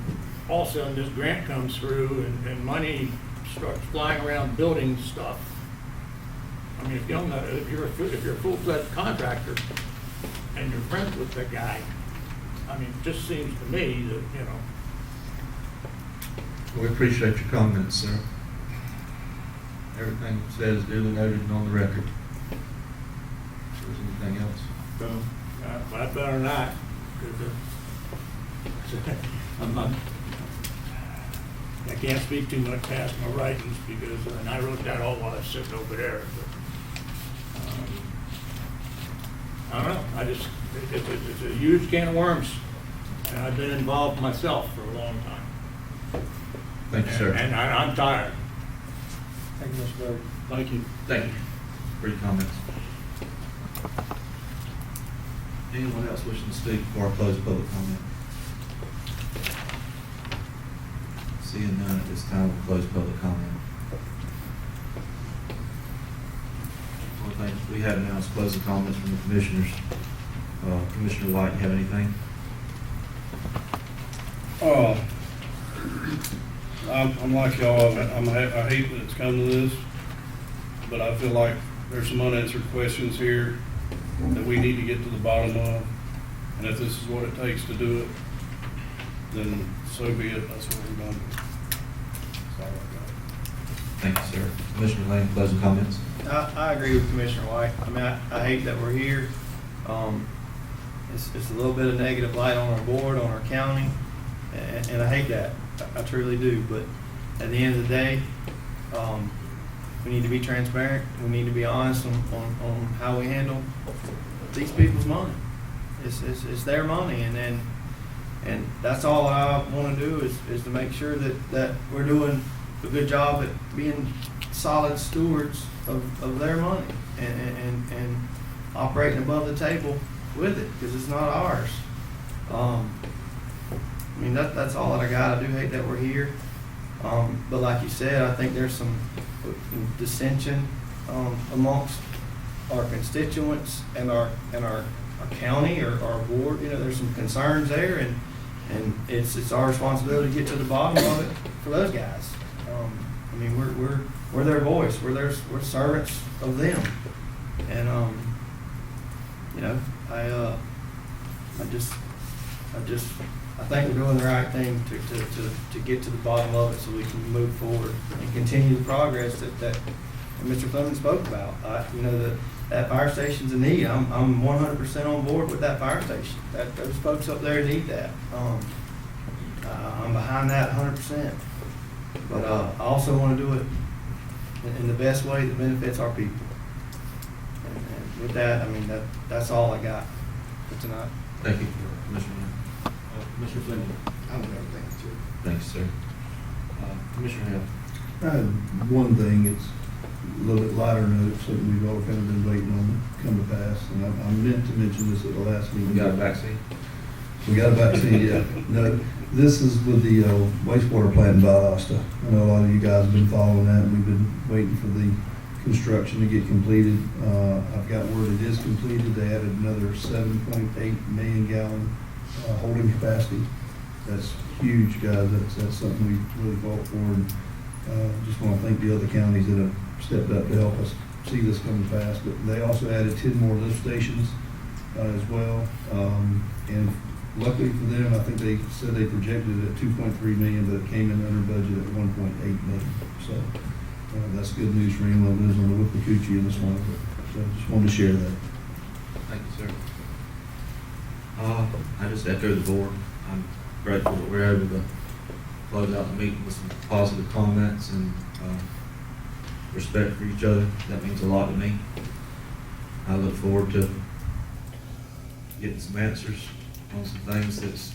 all of a sudden this grant comes through and money starts flying around building stuff. I mean, if you're a full-fledged contractor and you're friends with the guy, I mean, it just seems to me that, you know. We appreciate your comments, sir. Everything you said is duly noted and on the record. If there's anything else? So, I better not, because I can't speak too much past my writings, because, and I wrote that all while I was sitting over there. But, I don't know, it's a huge can of worms, and I've been involved myself for a long time. Thank you, sir. And I'm tired. Thank you, Mr. Berg. Thank you. Thank you for your comments. Anyone else wishing to speak before I close public comment? Seeing none at this time, we'll close public comment. One of the things we have now is closing comments from the commissioners. Commissioner White, you have anything? I'm like y'all, I hate that it's come to this, but I feel like there's some unanswered questions here that we need to get to the bottom of. And if this is what it takes to do it, then so be it. That's what we're going to do. That's all I got. Thank you, sir. Commissioner Lane, closing comments? I agree with Commissioner White. I mean, I hate that we're here. It's a little bit of negative light on our board, on our county, and I hate that. I truly do. But at the end of the day, we need to be transparent. We need to be honest on how we handle these people's money. It's their money, and that's all I want to do is to make sure that we're doing a good job at being solid stewards of their money and operating above the table with it, because it's not ours. I mean, that's all that I got. I do hate that we're here. But like you said, I think there's some dissension amongst our constituents and our county or our board. You know, there's some concerns there, and it's our responsibility to get to the bottom of it for those guys. I mean, we're their voice. We're servants of them, and you know, I think we're doing the right thing to get to the bottom of it so we can move forward and continue the progress that Mr. Fleming spoke about. You know, that fire station's a need. I'm 100% on board with that fire station. Those folks up there need that. I'm behind that 100%. But I also want to do it in the best way that benefits our people. And with that, I mean, that's all I got for tonight. Thank you, Commissioner. Commissioner Flynn. I don't have anything to. Thank you, sir. Commissioner Hill. I had one thing, it's a little bit lighter note, something we've all kind of been waiting on to come to pass, and I meant to mention this at the last meeting. We got a vaccine? We got a vaccine, yeah. No, this is with the wastewater plant in Valdosta. I know a lot of you guys have been following that, and we've been waiting for the construction to get completed. I've got word it is completed. They added another 7.8 million gallon holding capacity. That's huge, guys. That's something we really fought for, and just want to thank the other counties that have stepped up to help us see this come to pass. But they also added 10 more lift stations as well. And luckily for them, I think they said they projected it at 2.3 million, but it came in under budget at 1.8 million. So that's good news for anyone who lives on the Withlacoochee in this one. So just wanted to share that. Thank you, sir. I just echo the board. I'm grateful that we're able to close out the meeting with some positive comments and respect for each other. That means a lot to me. I look forward to getting some answers on some things that's,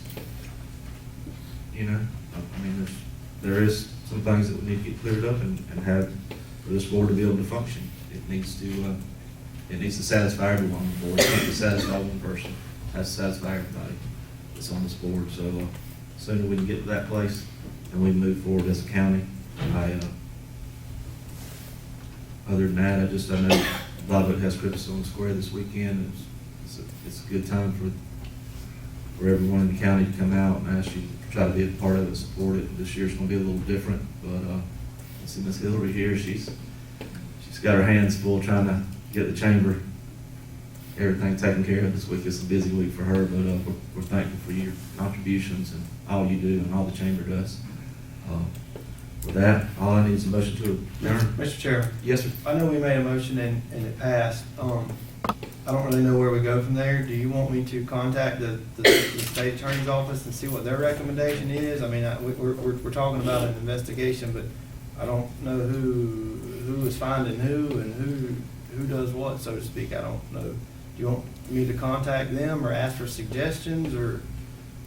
I mean, there is some things that we need to get cleared up and have for this board to be able to function. It needs to satisfy everyone on the board. It can't just satisfy one person. It has to satisfy everybody that's on this board. So sooner we can get to that place and we move forward as a county. Other than that, I know a lot of it has Christmas on the Square this weekend. It's a good time for everyone in the county to come out and ask you to try to be a part of it, support it. This year's going to be a little different, but I see Miss Hillary here. She's got her hands full trying to get the chamber everything taken care of this week. It's a busy week for her, but we're thankful for your contributions and all you do and all the chamber does. With that, all I need is a motion to adjourn. Mr. Chairman. Yes, sir. I know we made a motion and it passed. I don't really know where we go from there. Do you want me to contact the state attorney's office and see what their recommendation is? I mean, we're talking about an investigation, but I don't know who is finding who and who does what, so to speak. I don't know. Do you want me to contact them or ask for suggestions, or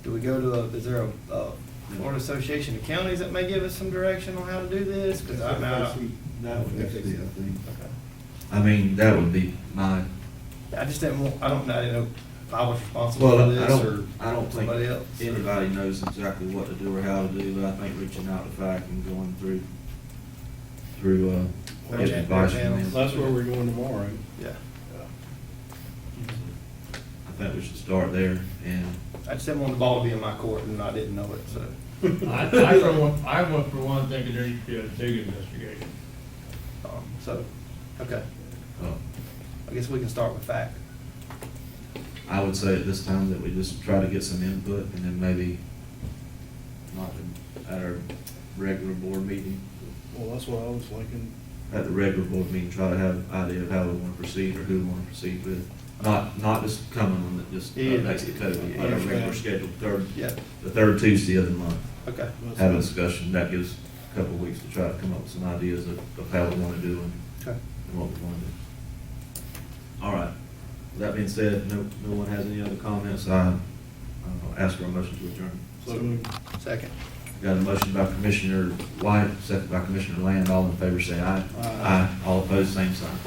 do we go to is there a Florida Association of Counties that may give us some direction on how to do this? Because That would be, I think. Okay. I mean, that would be my. I just didn't want, I didn't know if I was responsible Well, for I this or don't think somebody else. anybody knows exactly what to do or how to do, but I think reaching out to FAC and going through getting advice from them. That's where we're going tomorrow. Yeah. I think we should start there, and I just didn't want the ball to be in my court and I didn't know it, so. I went for one thinking there needs to be a big investigation. So, okay. uh, I guess we can start with fact. I would say at this time that we just try to get some input, and then maybe not at our regular board meeting. Well, that's what I was thinking. At the regular board meeting, try to have an idea of how we want to proceed or who we want to proceed with. Not just coming on that just makes the code. At our regular schedule, Yeah. the third Tuesday of the month. Okay. Have a discussion. That gives a couple of weeks to try to come up with some ideas of how we want to do Okay. and what we want to do. All right. With that being said, no one has any other comments. I ask for a motion to adjourn. So Second. Got a motion by Commissioner White, second by Commissioner Land. All in favor say aye. Aye. All opposed, same sign.